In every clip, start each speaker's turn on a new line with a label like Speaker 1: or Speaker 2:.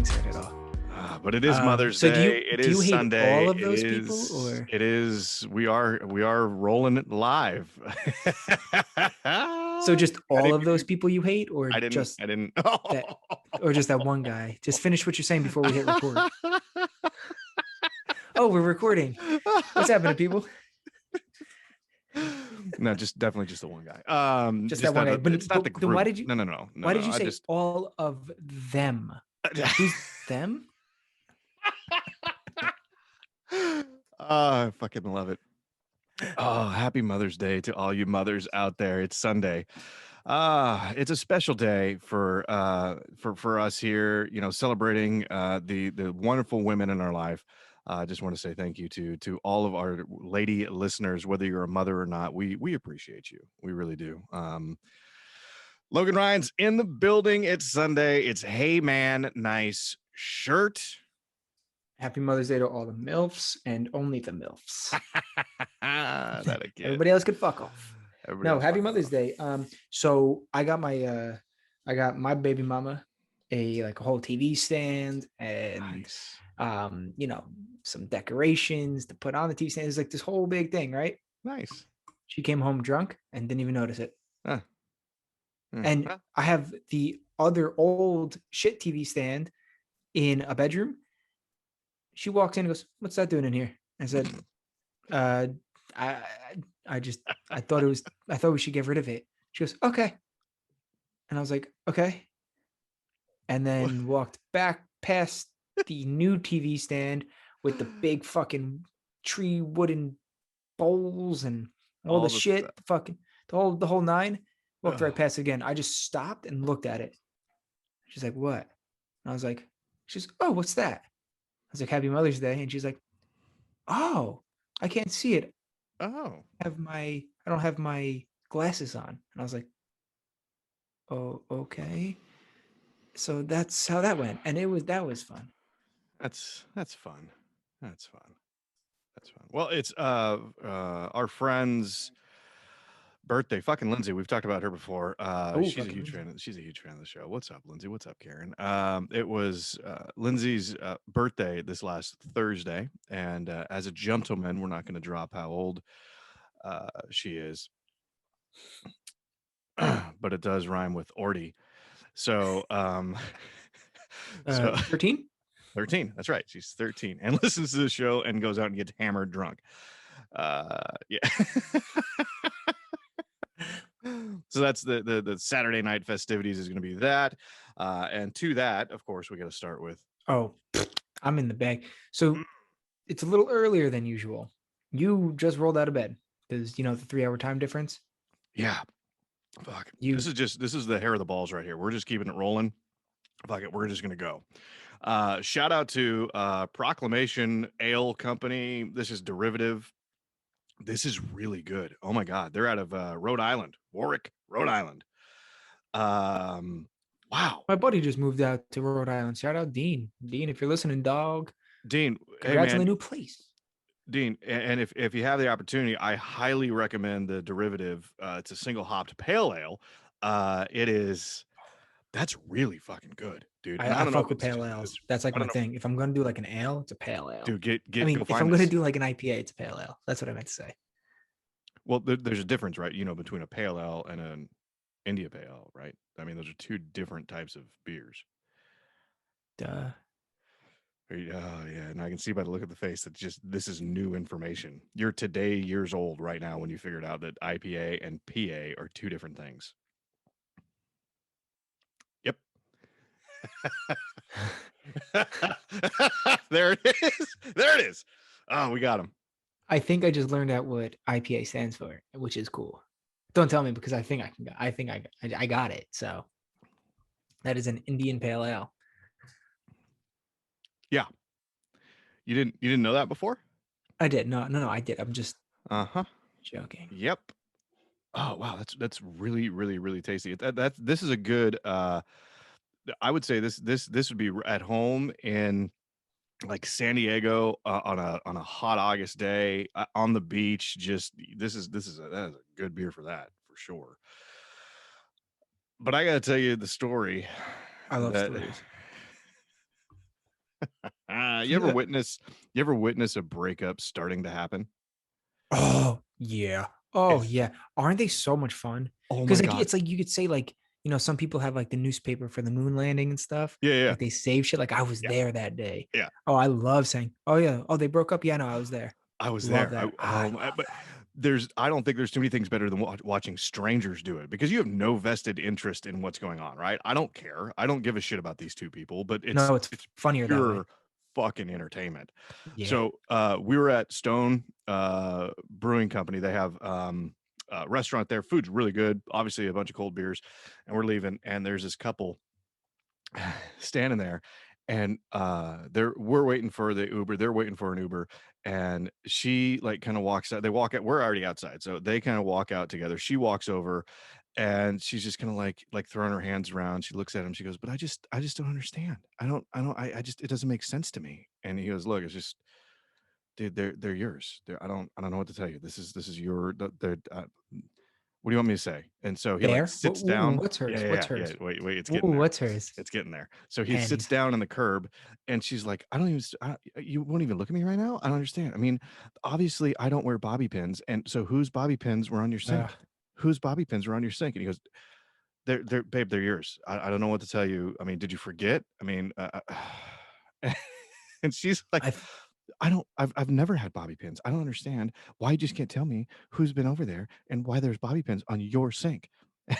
Speaker 1: having said it all.
Speaker 2: But it is Mother's Day.
Speaker 1: Do you hate
Speaker 2: Sunday.
Speaker 1: all of those people, or
Speaker 2: it is? We are rolling it live.
Speaker 1: so just all of those people you hate, or
Speaker 2: I didn't.
Speaker 1: that, or just that one guy? Just finish what you're saying before we hit record. Oh, we're recording. What's happening, people?
Speaker 2: No, definitely just the one guy.
Speaker 1: Just that one guy. But
Speaker 2: it's not the group.
Speaker 1: Then why did you?
Speaker 2: No.
Speaker 1: Why did you say all of them? Who's them?
Speaker 2: I fucking love it. Oh, happy Mother's Day to all you mothers out there. It's Sunday. It's a special day for us here, celebrating the wonderful women in our life. I just want to say thank you to all of our lady listeners, whether you're a mother or not. We appreciate you. We really do. Logan Ryan's in the building. It's Sunday. It's Hey Man Nice Shirt.
Speaker 1: Happy Mother's Day to all the MILFs and only the MILFs.
Speaker 2: Everybody
Speaker 1: else could fuck off. Happy Mother's Day. So I got my baby mama a whole TV stand and
Speaker 2: nice.
Speaker 1: Some decorations to put on the TV stand. It's like this whole big thing, right?
Speaker 2: Nice.
Speaker 1: She came home drunk and didn't even notice it. And
Speaker 2: Huh?
Speaker 1: I have the other old shit TV stand in a bedroom. She walks in and goes, "What's that doing in here?" I said, I thought we should get rid of it. She goes, "Okay." And I was like, "Okay." And then walked back past the new TV stand with the big fucking tree wooden bowls and all the shit, the whole nine. Walked right past it again. I just stopped and looked at it. She's like, "What?" And I was like, "Oh, what's that?" I was like, "Happy Mother's Day." And she's like, "Oh, I can't see it.
Speaker 2: Oh,
Speaker 1: I don't have my glasses on." And I was like, "Oh, okay." So that's how that went. And that was fun.
Speaker 2: That's fun. That's fun. Well, it's our friend's birthday. Fucking Lindsay. We've talked about her before. She's a huge fan. She's a huge fan of the show. What's up, Lindsay? What's up, Karen? It was Lindsay's birthday this last Thursday, and as a gentleman, we're not going to drop how old she is, but it does rhyme with Orty. So,
Speaker 1: 13?
Speaker 2: 13. That's right. She's 13 and listens to the show and goes out and gets hammered drunk. Yeah. So that's the Saturday night festivities is going to be that. And to that, of course, we got to start with.
Speaker 1: Oh, I'm in the bag. So it's a little earlier than usual. You just rolled out of bed because, the 3-hour time difference.
Speaker 2: Yeah. Fuck. This is the hair of the balls right here. We're just keeping it rolling. Fuck it. We're just going to go. Shout out to Proclamation Ale Company. This is Derivative. This is really good. Oh my God. They're out of Rhode Island, Warwick, Rhode Island. Wow.
Speaker 1: My buddy just moved out to Rhode Island. Shout out Dean. Dean, if you're listening, dog.
Speaker 2: Dean,
Speaker 1: congrats on the new place.
Speaker 2: Dean, and if you have the opportunity, I highly recommend the Derivative. It's a single hopped pale ale. That's really fucking good, dude.
Speaker 1: I fuck with pale ales. That's like my thing. If I'm gonna do like an ale, it's a pale ale.
Speaker 2: Dude,
Speaker 1: if I'm gonna do like an IPA, it's a pale ale. That's what I meant to say.
Speaker 2: Well, there's a difference, right? Between a pale ale and an India Pale Ale, right? I mean, those are two different types of beers.
Speaker 1: Duh.
Speaker 2: Oh yeah, and I can see by the look of the face that this is new information. You're today years old right now when you figured out that IPA and PA are two different things. Yep. There it is. Oh, we got him.
Speaker 1: I think I just learned out what IPA stands for, which is cool. Don't tell me because I think I got it. So that is an Indian Pale Ale.
Speaker 2: Yeah. You didn't know that before?
Speaker 1: I did. No, I did. I'm just joking.
Speaker 2: Yep. Oh wow, that's really, really, really tasty. This is a good I would say this would be at home in like San Diego on a hot August day on the beach. Just that is a good beer for that for sure. But I got to tell you the story.
Speaker 1: I love stories.
Speaker 2: You ever witness a breakup starting to happen?
Speaker 1: Oh, yeah. Oh,
Speaker 2: It's
Speaker 1: yeah. Aren't they so much fun?
Speaker 2: oh my
Speaker 1: Because like
Speaker 2: god.
Speaker 1: it's like you could say like, some people have like the newspaper for the moon landing and stuff.
Speaker 2: Yeah, yeah,
Speaker 1: Like they save shit. Like I was
Speaker 2: yeah,
Speaker 1: there that day.
Speaker 2: yeah.
Speaker 1: Oh, I love saying, oh yeah. Oh, they broke up. Yeah, no, I was there.
Speaker 2: I was
Speaker 1: Love
Speaker 2: there.
Speaker 1: that. I love
Speaker 2: But
Speaker 1: that.
Speaker 2: I don't think there's too many things better than watching strangers do it because you have no vested interest in what's going on, right? I don't care. I don't give a shit about these two people, but
Speaker 1: No, it's
Speaker 2: it's
Speaker 1: funnier that way.
Speaker 2: pure fucking entertainment.
Speaker 1: Yeah.
Speaker 2: So we were at Stone Brewing Company. They have a restaurant there. Food's really good. Obviously, a bunch of cold beers, and we're leaving. And there's this couple standing there, and we're waiting for the Uber. They're waiting for an Uber, and she like kind of walks out. They walk out. We're already outside, so they kind of walk out together. She walks over, and she's just kind of like throwing her hands around. She looks at him. She goes, "But I just don't understand. I just it doesn't make sense to me." And he goes, "Look, it's just." Dude, they're yours. I don't know what to tell you. This is your. They're, what do you want me to say? And so he like
Speaker 1: There.
Speaker 2: sits
Speaker 1: Ooh,
Speaker 2: down.
Speaker 1: what's
Speaker 2: Yeah,
Speaker 1: hers?
Speaker 2: yeah,
Speaker 1: What's
Speaker 2: yeah, yeah.
Speaker 1: hers?
Speaker 2: Wait, it's
Speaker 1: Ooh,
Speaker 2: getting there.
Speaker 1: what's hers?
Speaker 2: It's getting there. So he
Speaker 1: And
Speaker 2: sits down on the curb, and she's like, "I don't even. You won't even look at me right now. I don't understand. I mean, obviously, I don't wear bobby pins, and so whose bobby pins were on your sink? Whose bobby pins were on your sink?" And he goes, "They're babe, they're yours. I don't know what to tell you. I mean, did you forget? I mean, and she's like,
Speaker 1: I
Speaker 2: I've never had bobby pins. I don't understand why you just can't tell me who's been over there and why there's bobby pins on your sink." And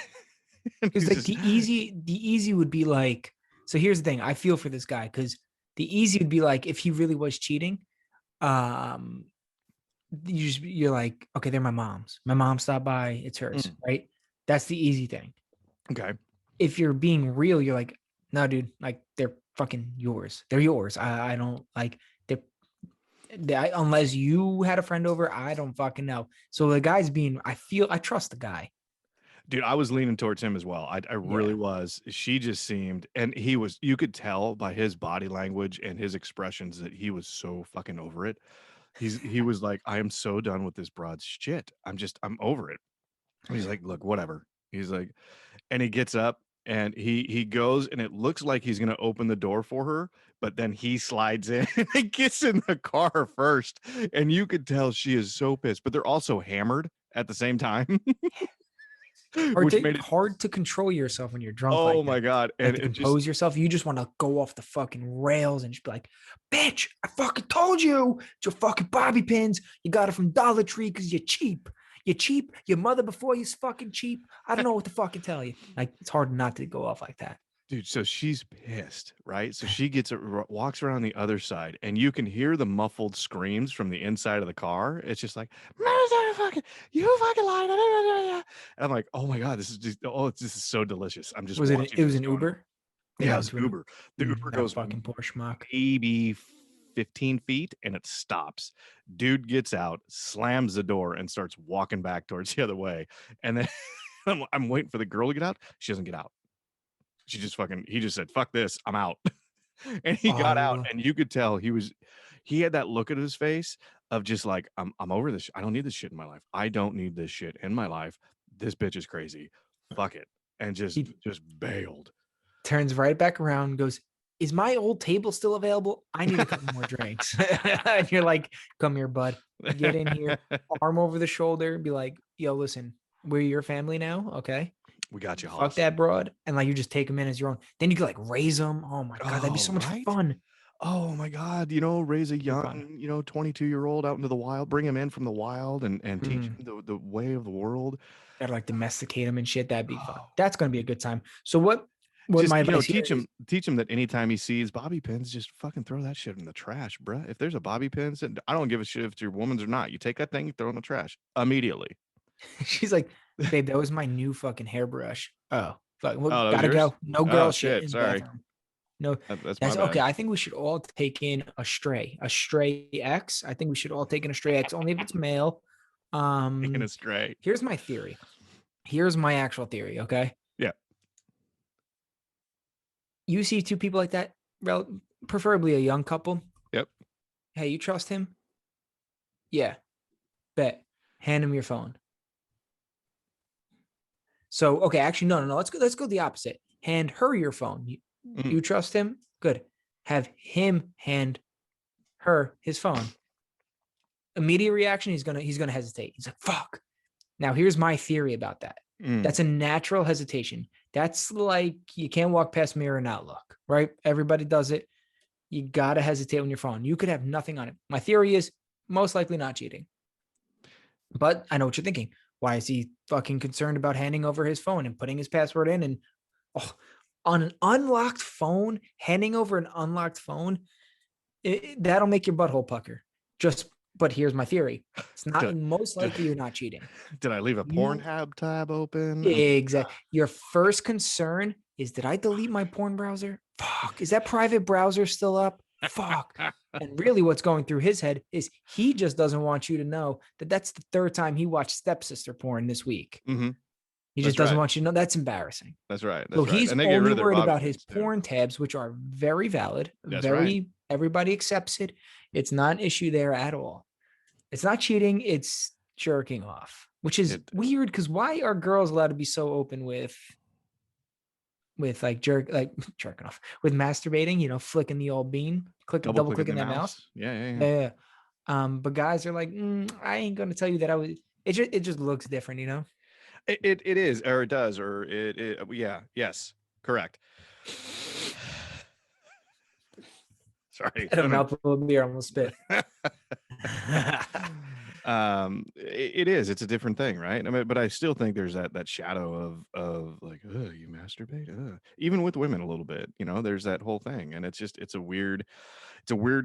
Speaker 1: because
Speaker 2: he's
Speaker 1: like
Speaker 2: just
Speaker 1: the easy would be like, so here's the thing. I feel for this guy because the easy would be like if he really was cheating, um, you're like, okay, they're my mom's. My mom stopped by, it's hers,
Speaker 2: mm,
Speaker 1: right? That's the easy thing.
Speaker 2: okay.
Speaker 1: If you're being real, you're like, no, dude, like they're fucking yours. They're yours. I don't like unless you had a friend over, I don't fucking know. So the guy's being, I trust the guy.
Speaker 2: Dude, I was leaning towards him as well. I really
Speaker 1: Yeah.
Speaker 2: was. She just seemed, and he was, you could tell by his body language and his expressions that he was so fucking over it. He was like, I am so done with this broad's shit. I'm over it. And he's like, look, whatever. He's like, and he gets up and he goes and it looks like he's gonna open the door for her, but then he slides in and gets in the car first. And you could tell she is so pissed, but they're also hammered at the same time,
Speaker 1: hard
Speaker 2: which
Speaker 1: to
Speaker 2: made it
Speaker 1: hard to control yourself when you're drunk
Speaker 2: oh
Speaker 1: like that.
Speaker 2: my god.
Speaker 1: Like
Speaker 2: And
Speaker 1: to
Speaker 2: it just
Speaker 1: compose yourself. You just want to go off the fucking rails and just be like, bitch, I fucking told you it's your fucking bobby pins. You got it from Dollar Tree because you're cheap. You're cheap. Your mother before you's fucking cheap. I don't know what to fucking tell you. Like it's hard not to go off like that.
Speaker 2: dude, so she's pissed, right? So she walks around the other side, and you can hear the muffled screams from the inside of the car. It's just like, "Motherfucker, you fucking lied." And I'm like, oh my god, this is so delicious. I'm just
Speaker 1: Was it?
Speaker 2: watching
Speaker 1: It was
Speaker 2: this
Speaker 1: an
Speaker 2: going on.
Speaker 1: Uber. They
Speaker 2: Yeah,
Speaker 1: got
Speaker 2: it was
Speaker 1: into
Speaker 2: an
Speaker 1: an
Speaker 2: Uber. The Uber
Speaker 1: that
Speaker 2: goes
Speaker 1: fucking poor schmuck.
Speaker 2: maybe 15 feet and it stops. Dude gets out, slams the door, and starts walking back towards the other way. And then I'm waiting for the girl to get out. She doesn't get out. He just said, fuck this, I'm out. And he got out,
Speaker 1: Oh,
Speaker 2: and you could tell he had that look at his face of just like, I'm over this. I don't need this shit in my life. I don't need this shit in my life. This bitch is crazy. Fuck it. And
Speaker 1: he
Speaker 2: just bailed.
Speaker 1: turns right back around and goes, is my old table still available? I need a couple more drinks. And you're like, come here, bud. Get in here, arm over the shoulder, and be like, yo, listen, we're your family now. Okay.
Speaker 2: We got you,
Speaker 1: Fuck
Speaker 2: Hoss.
Speaker 1: that broad. And like you just take them in as your own. Then you could like raise them. Oh my God. That'd be
Speaker 2: Oh,
Speaker 1: so much
Speaker 2: right?
Speaker 1: fun.
Speaker 2: Oh my God, raise a
Speaker 1: Be fun.
Speaker 2: young, 22-year-old out into the wild, bring him in from the wild and teach
Speaker 1: Mm.
Speaker 2: him the way of the world.
Speaker 1: Gotta like domesticate them and shit. That'd be fun.
Speaker 2: Oh,
Speaker 1: That's gonna be a good time. So what
Speaker 2: just,
Speaker 1: my advice here is
Speaker 2: teach him that anytime he sees bobby pins, just fucking throw that shit in the trash, bruh. If there's a bobby pin, I don't give a shit if it's your woman's or not. You take that thing, you throw it in the trash immediately.
Speaker 1: she's like, babe, that was my new fucking hairbrush. Oh, fuck. Well,
Speaker 2: Oh, that was
Speaker 1: gotta
Speaker 2: yours?
Speaker 1: go. No
Speaker 2: Oh
Speaker 1: girl shit
Speaker 2: shit,
Speaker 1: in the
Speaker 2: sorry.
Speaker 1: bathroom. No,
Speaker 2: That's my
Speaker 1: that's okay.
Speaker 2: bad.
Speaker 1: I think we should all take in a stray X. I think we should all take in a stray X, only if it's male.
Speaker 2: Taking it straight.
Speaker 1: Here's my theory. Here's my actual theory. Okay.
Speaker 2: Yeah.
Speaker 1: You see two people like that, preferably a young couple.
Speaker 2: Yep.
Speaker 1: Hey, you trust him? Yeah. Bet. Hand him your phone. So, okay, actually, no. Let's go the opposite. Hand her your phone.
Speaker 2: Mm.
Speaker 1: You trust him? Good. have him hand her his phone. Immediate reaction, he's gonna hesitate. He's like, fuck. Now, here's my theory about that. That's a natural hesitation. That's like you can't walk past mirror and not look, right? Everybody does it. You gotta hesitate on your phone. You could have nothing on it. My theory is most likely not cheating. But I know what you're thinking. Why is he fucking concerned about handing over his phone and putting his password in? And on an unlocked phone, handing over an unlocked phone, that'll make your butthole pucker. But here's my theory. It's not most likely you're not cheating.
Speaker 2: Did I leave a Pornhub tab open?
Speaker 1: Exactly. Your first concern is, did I delete my porn browser? Fuck. Is that private browser still up? Fuck. And really what's going through his head is he just doesn't want you to know that that's the third time he watched stepsister porn this week. He just doesn't want you to know. That's embarrassing.
Speaker 2: That's right.
Speaker 1: So he's only worried about his porn tabs, which are very valid. Everybody accepts it. It's not an issue there at all. It's not cheating. It's jerking off, which is weird because why are girls allowed to be so open with like jerking off, with masturbating, flicking the old bean, double clicking that mouse. Yeah. But guys are like, I ain't going to tell you that I was, it just looks different,
Speaker 2: It is, or it does, or yes, correct. Sorry.
Speaker 1: I had a mouthful of beer, almost spit.
Speaker 2: It is. It's a different thing, right? I mean, but I still think there's that shadow of like, you masturbate, even with women a little bit. There's that whole thing, and it's a weird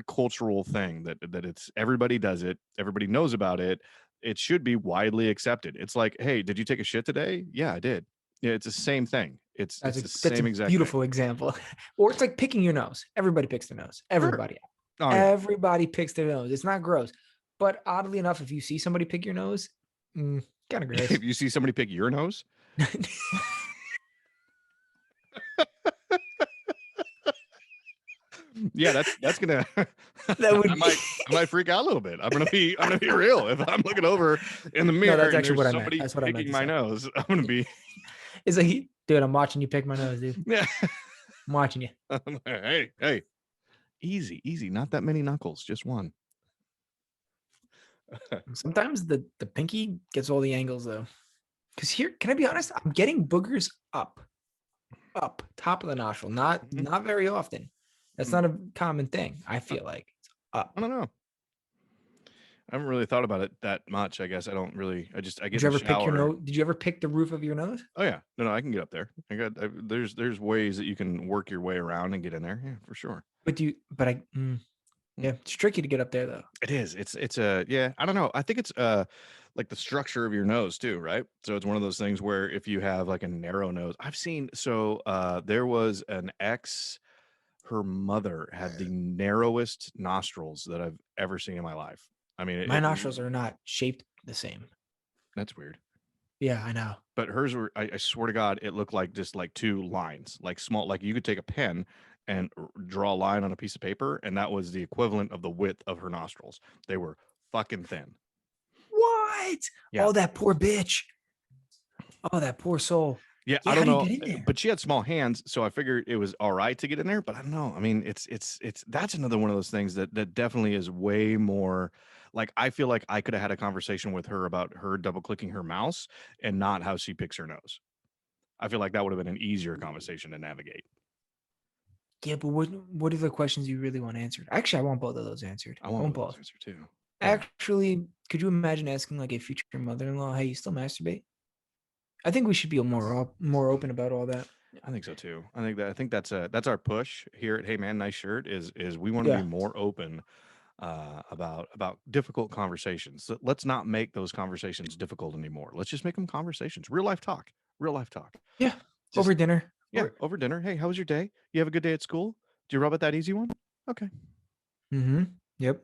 Speaker 2: cultural thing that it's everybody does it, everybody knows about it. It should be widely accepted. It's like, hey, did you take a shit today? Yeah, I did. Yeah, it's the same thing. It's the same exact
Speaker 1: beautiful
Speaker 2: thing.
Speaker 1: example. Or it's like picking your nose. Everybody picks their nose. Everybody.
Speaker 2: Oh, yeah.
Speaker 1: Everybody picks their nose. It's not gross. But oddly enough, if you see somebody pick your nose, kind of gross.
Speaker 2: If you see somebody pick your nose? Yeah, that's gonna. I might freak out a little bit. I'm gonna be real. If I'm looking over in the mirror,
Speaker 1: that's actually what I meant.
Speaker 2: Somebody
Speaker 1: that's what I meant
Speaker 2: picking my nose. I'm gonna be.
Speaker 1: It's like, dude, I'm watching you pick my nose, dude.
Speaker 2: Yeah,
Speaker 1: I'm watching you.
Speaker 2: Hey, easy. Not that many knuckles, just one.
Speaker 1: Sometimes the pinky gets all the angles though. Because here, can I be honest? I'm getting boogers up, top of the nostril. Not very often. That's not a common thing. I feel like it's up.
Speaker 2: I don't know. I haven't really thought about it that much. I guess I don't really. I get.
Speaker 1: Did you ever pick your nose? Did you ever pick the roof of your nose?
Speaker 2: Oh yeah, no, I can get up there. There's ways that you can work your way around and get in there. Yeah, for sure.
Speaker 1: Yeah, it's tricky to get up there though.
Speaker 2: It is. It's I don't know. I think it's like the structure of your nose too, right? So it's one of those things where if you have like a narrow nose, I've seen. So there was an ex. Her mother had the narrowest nostrils that I've ever seen in my life. I mean,
Speaker 1: my nostrils are not shaped the same.
Speaker 2: That's weird.
Speaker 1: Yeah, I know.
Speaker 2: But hers were, I swear to God, it looked like just like two lines, like small, like you could take a pen and draw a line on a piece of paper, and that was the equivalent of the width of her nostrils. They were fucking thin.
Speaker 1: What?
Speaker 2: Yeah.
Speaker 1: Oh, that poor bitch. Oh, that poor soul.
Speaker 2: Yeah, I don't know, but she had small hands, so I figured it was all right to get in there. But I don't know. I mean, it's that's another one of those things that definitely is way more. Like I feel like I could have had a conversation with her about her double clicking her mouse and not how she picks her nose. I feel like that would have been an easier conversation to navigate.
Speaker 1: Yeah, but what are the questions you really want answered? Actually, I want both of those answered.
Speaker 2: I want both answered too.
Speaker 1: Actually, could you imagine asking like a future mother-in-law, "Hey, you still masturbate?" I think we should be more open about all that.
Speaker 2: I think so too. I think that's our push here at Hey Man, Nice Shirt is we want to be more open about difficult conversations. So let's not make those conversations difficult anymore. Let's just make them conversations. Real life talk.
Speaker 1: Yeah. Over dinner.
Speaker 2: Yeah. Over dinner. Hey, how was your day? You have a good day at school? Do you rub at that easy one? Okay.
Speaker 1: Yep.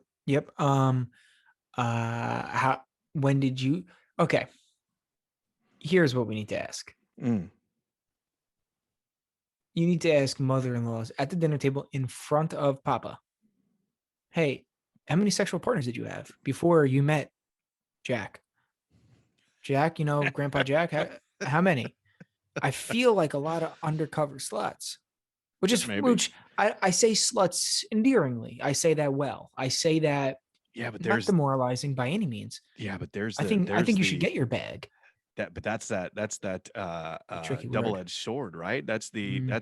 Speaker 1: When did you? Okay. Here's what we need to ask. You need to ask mother-in-laws at the dinner table in front of Papa. Hey, how many sexual partners did you have before you met Jack? Grandpa Jack, how many? I feel like a lot of undercover sluts.
Speaker 2: Maybe.
Speaker 1: which I say sluts endearingly. I say that well. I say that
Speaker 2: Yeah, but
Speaker 1: not demoralizing by any means.
Speaker 2: there's
Speaker 1: I
Speaker 2: there's
Speaker 1: think you should
Speaker 2: the
Speaker 1: get your bag.
Speaker 2: but that's that
Speaker 1: A tricky word.
Speaker 2: double-edged sword, right?
Speaker 1: Mm.
Speaker 2: That's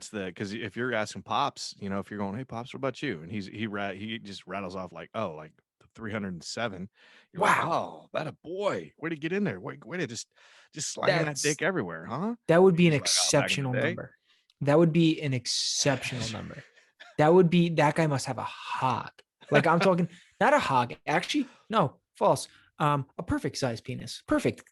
Speaker 2: the because if you're asking Pops, if you're going, hey Pops, what about you? And he just rattles off like, oh, like 307. You're like,
Speaker 1: Wow.
Speaker 2: oh, that a boy. Way to get in there. Way to just slanging that
Speaker 1: That's
Speaker 2: dick everywhere, huh?
Speaker 1: that would be an
Speaker 2: He's like, oh, back in the
Speaker 1: exceptional
Speaker 2: day.
Speaker 1: number. That would be an exceptional number. That guy must have a hog. Like I'm talking, not a hog. Actually, no, false. A perfect size penis. Perfect.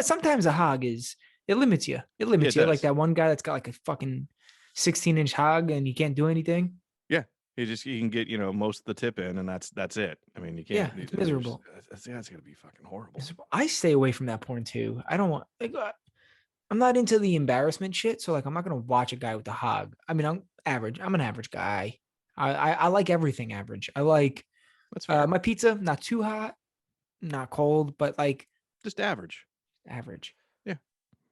Speaker 1: Sometimes a hog it limits you. It
Speaker 2: Yeah,
Speaker 1: limits
Speaker 2: it
Speaker 1: you. Like
Speaker 2: does.
Speaker 1: that one guy that's got like a fucking 16-inch hog and you can't do anything.
Speaker 2: Yeah. He can get, most of the tip in and that's it. I mean, you
Speaker 1: Yeah,
Speaker 2: can't
Speaker 1: it's
Speaker 2: there's
Speaker 1: miserable.
Speaker 2: that's gonna be fucking horrible.
Speaker 1: I stay away from that porn too. I don't want. Like, I'm not into the embarrassment shit. So like, I'm not gonna watch a guy with a hog. I mean, I'm average. I'm an average guy. I like everything average. I like
Speaker 2: That's fair.
Speaker 1: my pizza, not too hot, not cold, but like
Speaker 2: Just average.
Speaker 1: average.
Speaker 2: Yeah.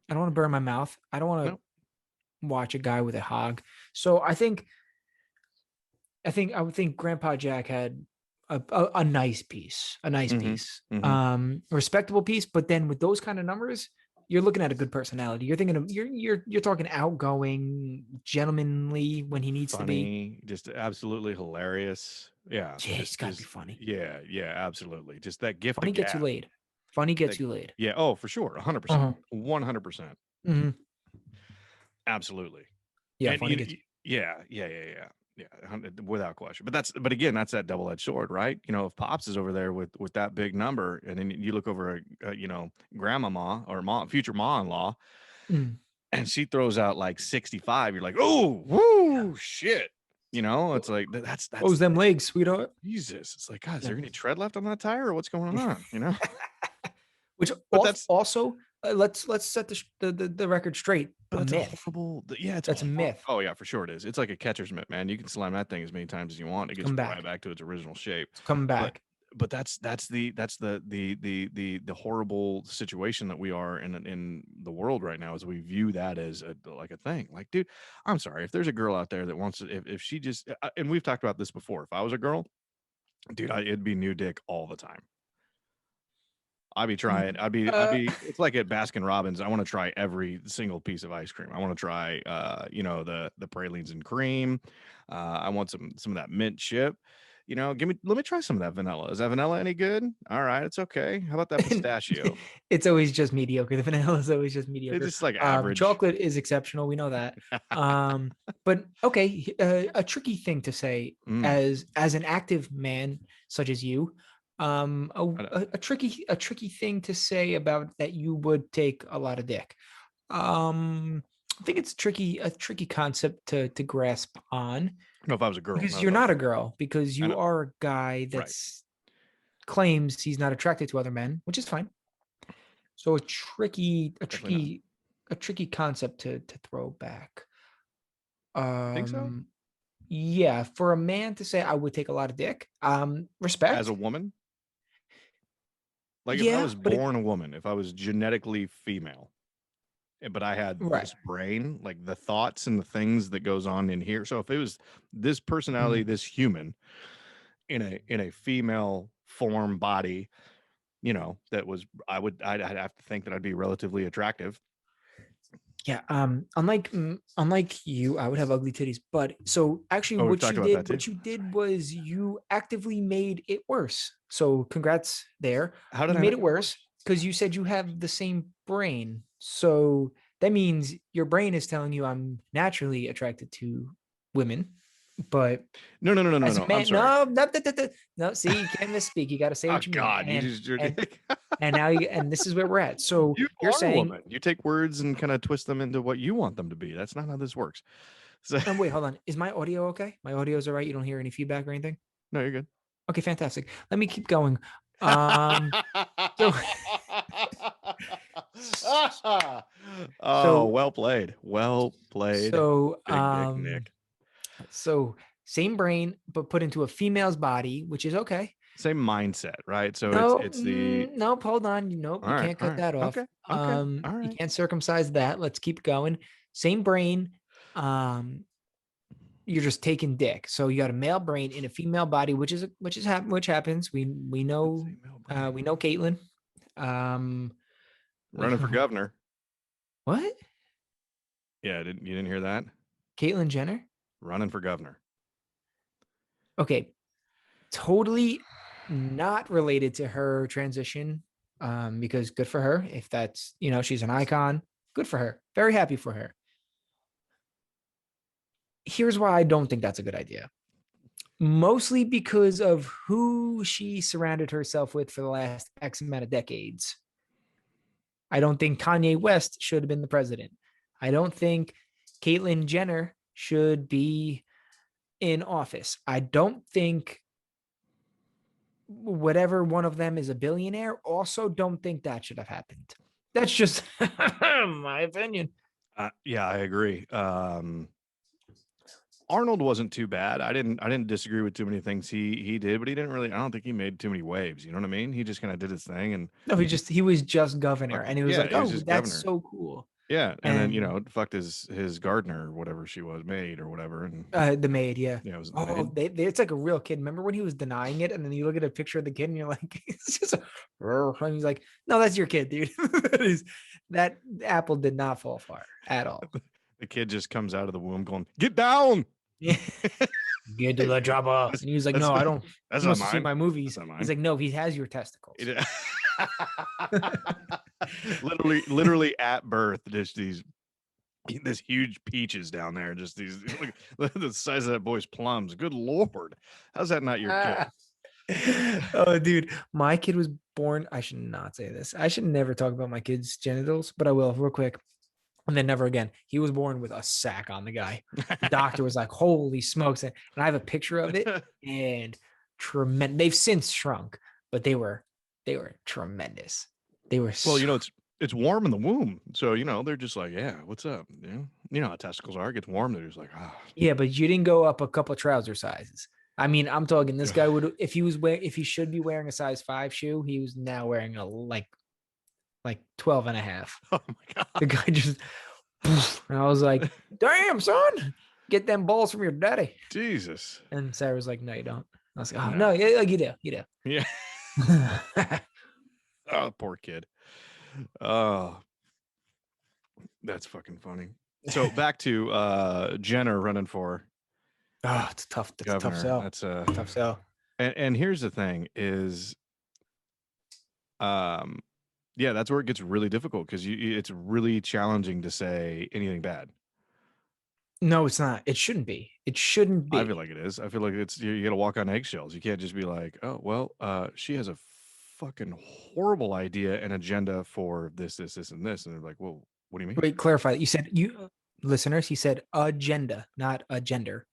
Speaker 1: I don't want to burn my mouth. I don't want to
Speaker 2: No.
Speaker 1: watch a guy with a hog. So I would think Grandpa Jack had a nice piece, respectable piece. But then with those kind of numbers, you're looking at a good personality. You're thinking of you're talking outgoing, gentlemanly when he needs to be.
Speaker 2: Funny, just absolutely hilarious. Yeah,
Speaker 1: Yeah, he's got to be funny.
Speaker 2: yeah, absolutely. Just that gift
Speaker 1: Funny
Speaker 2: of
Speaker 1: gets you
Speaker 2: gab.
Speaker 1: laid. Funny gets you laid.
Speaker 2: Yeah, oh, for sure, 100%, 100%,
Speaker 1: Mm-hmm.
Speaker 2: absolutely.
Speaker 1: Yeah,
Speaker 2: And
Speaker 1: funny gets.
Speaker 2: yeah, without question. But again, that's that double-edged sword, right? If Pops is over there with that big number, and then you look over at grandmama or future mom-in-law,
Speaker 1: Mm.
Speaker 2: and she throws out like 65, you're like, oh, woo, shit. It's like that's
Speaker 1: What was them legs, sweetheart?
Speaker 2: Jesus. It's like, God, is there any tread left on that tire or what's going on?
Speaker 1: Which
Speaker 2: But that's
Speaker 1: also let's set the record straight.
Speaker 2: but
Speaker 1: A
Speaker 2: that's
Speaker 1: myth.
Speaker 2: a horrible. Yeah, it's
Speaker 1: That's a myth.
Speaker 2: Oh yeah, for sure it is. It's like a catcher's mitt, man. You can slam that thing as many times as you want. It gets
Speaker 1: Come
Speaker 2: right
Speaker 1: back.
Speaker 2: back to its original shape.
Speaker 1: It's coming
Speaker 2: But
Speaker 1: back.
Speaker 2: but that's the horrible situation that we are in the world right now, is we view that as like a thing. Like, dude, I'm sorry, if there's a girl out there that wants to, if she just and we've talked about this before. If I was a girl, dude, it'd be new dick all the time. I'd be trying. I'd be. It's like at Baskin Robbins. I want to try every single piece of ice cream. I want to try, the pralines and cream. I want some of that mint chip. Let me try some of that vanilla. Is that vanilla any good? All right, it's okay. How about that pistachio?
Speaker 1: It's always just mediocre. The vanilla is always just
Speaker 2: It's
Speaker 1: mediocre.
Speaker 2: just like average.
Speaker 1: Chocolate is exceptional. We know that. But okay, a tricky thing to say as an active man such as you, a tricky thing to say about that you would take a lot of dick. I think it's a tricky concept to grasp on.
Speaker 2: No, if I was a girl,
Speaker 1: Because
Speaker 2: not
Speaker 1: you're
Speaker 2: if I was
Speaker 1: not
Speaker 2: a
Speaker 1: a
Speaker 2: girl.
Speaker 1: girl, because
Speaker 2: I
Speaker 1: you
Speaker 2: know.
Speaker 1: are a guy that's claims he's not attracted to other men, which is fine. So a tricky concept to throw back.
Speaker 2: Think so?
Speaker 1: Yeah, for a man to say I would take a lot of dick, respect.
Speaker 2: As a woman, like if I
Speaker 1: Yeah,
Speaker 2: was
Speaker 1: but
Speaker 2: born a woman, if I was genetically female, but I had
Speaker 1: right.
Speaker 2: this brain, like the thoughts and the things that goes on in here. So if it was this personality, this human in a female form body, that was, I'd have to think that I'd be relatively attractive.
Speaker 1: Yeah. Unlike you, I would have ugly titties. But so actually,
Speaker 2: Oh, we've talked about that too.
Speaker 1: what you did was you actively made it worse. So congrats there.
Speaker 2: How did
Speaker 1: You
Speaker 2: I
Speaker 1: made
Speaker 2: make
Speaker 1: it worse because you said you have the same brain. So that means your brain is telling you I'm naturally attracted to women. But
Speaker 2: No.
Speaker 1: as a
Speaker 2: I'm
Speaker 1: man,
Speaker 2: sorry.
Speaker 1: no. See, you can't misspeak. You got to say
Speaker 2: Oh
Speaker 1: what you mean.
Speaker 2: God, you just
Speaker 1: And now and this is where we're at. So
Speaker 2: you
Speaker 1: you're
Speaker 2: are a
Speaker 1: saying,
Speaker 2: woman. You take words and kind of twist them into what you want them to be. That's not how this works. So
Speaker 1: wait, hold on. Is my audio okay? My audio is all right. You don't hear any feedback or anything?
Speaker 2: no, you're good.
Speaker 1: Okay, fantastic. Let me keep going. So,
Speaker 2: oh, well played. Well played.
Speaker 1: So,
Speaker 2: Big Dick Nick.
Speaker 1: So same brain, but put into a female's body, which is okay.
Speaker 2: Same mindset, right? So
Speaker 1: No,
Speaker 2: it's the
Speaker 1: nope. Hold on. Nope, you can't cut that off.
Speaker 2: Okay. All
Speaker 1: You
Speaker 2: right.
Speaker 1: can't circumcise that. Let's keep going. Same brain. you're just taking dick. So you got a male brain in a female body, which happens. We know Caitlyn. We
Speaker 2: Running for
Speaker 1: know
Speaker 2: governor.
Speaker 1: what?
Speaker 2: Yeah, you didn't hear that?
Speaker 1: Caitlyn Jenner.
Speaker 2: Running for governor.
Speaker 1: Okay, totally not related to her transition. Because good for her. If that's she's an icon. Good for her. Very happy for her. Here's why I don't think that's a good idea. Mostly because of who she surrounded herself with for the last X amount of decades. I don't think Kanye West should have been the president. I don't think Caitlyn Jenner should be in office. I don't think whatever one of them is a billionaire. Also, don't think that should have happened. That's just my opinion.
Speaker 2: Yeah, I agree. Arnold wasn't too bad. I didn't disagree with too many things he did, but he didn't really. I don't think he made too many waves. You know what I mean? He just kind of did his thing, and
Speaker 1: no, he was just governor, and he was like,
Speaker 2: he was
Speaker 1: "Oh,
Speaker 2: just
Speaker 1: that's
Speaker 2: governor.
Speaker 1: so cool."
Speaker 2: Yeah, and then fucked his gardener, or whatever she was, maid or whatever, and
Speaker 1: the maid, yeah.
Speaker 2: Yeah, it was
Speaker 1: the maid. It's like a real kid. Remember when he was denying it, and then you look at a picture of the kid, and you're like, "It's just," and he's like, "No, that's your kid, dude." That apple did not fall far at all.
Speaker 2: The kid just comes out of the womb going, "Get down!"
Speaker 1: Get to the chopper. And he was like, "No, I don't.
Speaker 2: That's
Speaker 1: must
Speaker 2: not
Speaker 1: see
Speaker 2: mine.
Speaker 1: my movies." He's like, "No, he has your testicles."
Speaker 2: literally at birth, just this huge peaches down there, just these look, the size of that boy's plums. Good Lord, how's that not your kid?
Speaker 1: Oh, dude, my kid was born. I should not say this. I should never talk about my kid's genitals, but I will real quick. And then never again. He was born with a sack on the guy. The doctor was like, "Holy smokes!" And I have a picture of it, and tremendous. They've since shrunk, but they were tremendous. They were
Speaker 2: well, it's warm in the womb, so they're just like, "Yeah, what's up?" You know how testicles are. It gets warm, they're just like, "Ah."
Speaker 1: Yeah, but you didn't go up a couple of trouser sizes. I mean, I'm talking this guy would, if he should be wearing a size 5 shoe, he was now wearing a like 12 and a half.
Speaker 2: Oh my God.
Speaker 1: The guy just, and I was like, "Damn, son, get them balls from your daddy."
Speaker 2: Jesus.
Speaker 1: And Sarah was like, "No, you don't." I was like, "Oh, no, yeah, you do.
Speaker 2: Yeah. Oh, poor kid. Oh, that's fucking funny. So back to Jenner running for
Speaker 1: it's tough. That's
Speaker 2: governor.
Speaker 1: a tough sell.
Speaker 2: That's a
Speaker 1: tough sell.
Speaker 2: And here's the thing is, yeah, that's where it gets really difficult, because it's really challenging to say anything bad.
Speaker 1: No, it's not. It shouldn't be. It shouldn't be.
Speaker 2: I feel like it is. I feel like you got to walk on eggshells. You can't just be like, "Oh, well, she has a fucking horrible idea and agenda for this, and this." And they're like, "Well, what do you mean?"
Speaker 1: Wait, clarify. You said, listeners, he said agenda, not a gender.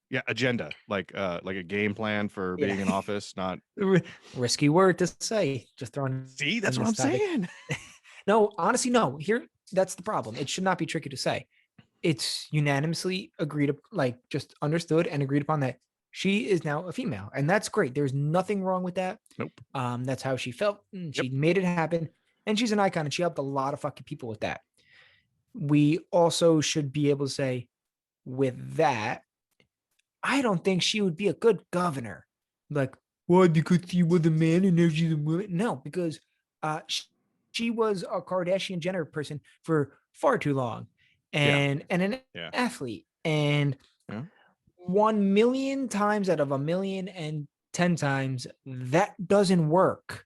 Speaker 2: Yeah, agenda, like a game plan for being in office, not
Speaker 1: risky word to say. Just throwing.
Speaker 2: See, that's what I'm saying.
Speaker 1: No, honestly, no. That's the problem. It should not be tricky to say. It's unanimously agreed, just understood and agreed upon that she is now a female, and that's great. There's nothing wrong with that.
Speaker 2: Nope.
Speaker 1: That's how she felt. And she made it happen, and she's an icon, and she helped a lot of fucking people with that. We also should be able to say, with that, I don't think she would be a good governor. Like, well, because she was a man and now she's a woman. No, because she was a Kardashian Jenner person for far too long, and an athlete, and 1 million times out of 1,000,010 times that doesn't work.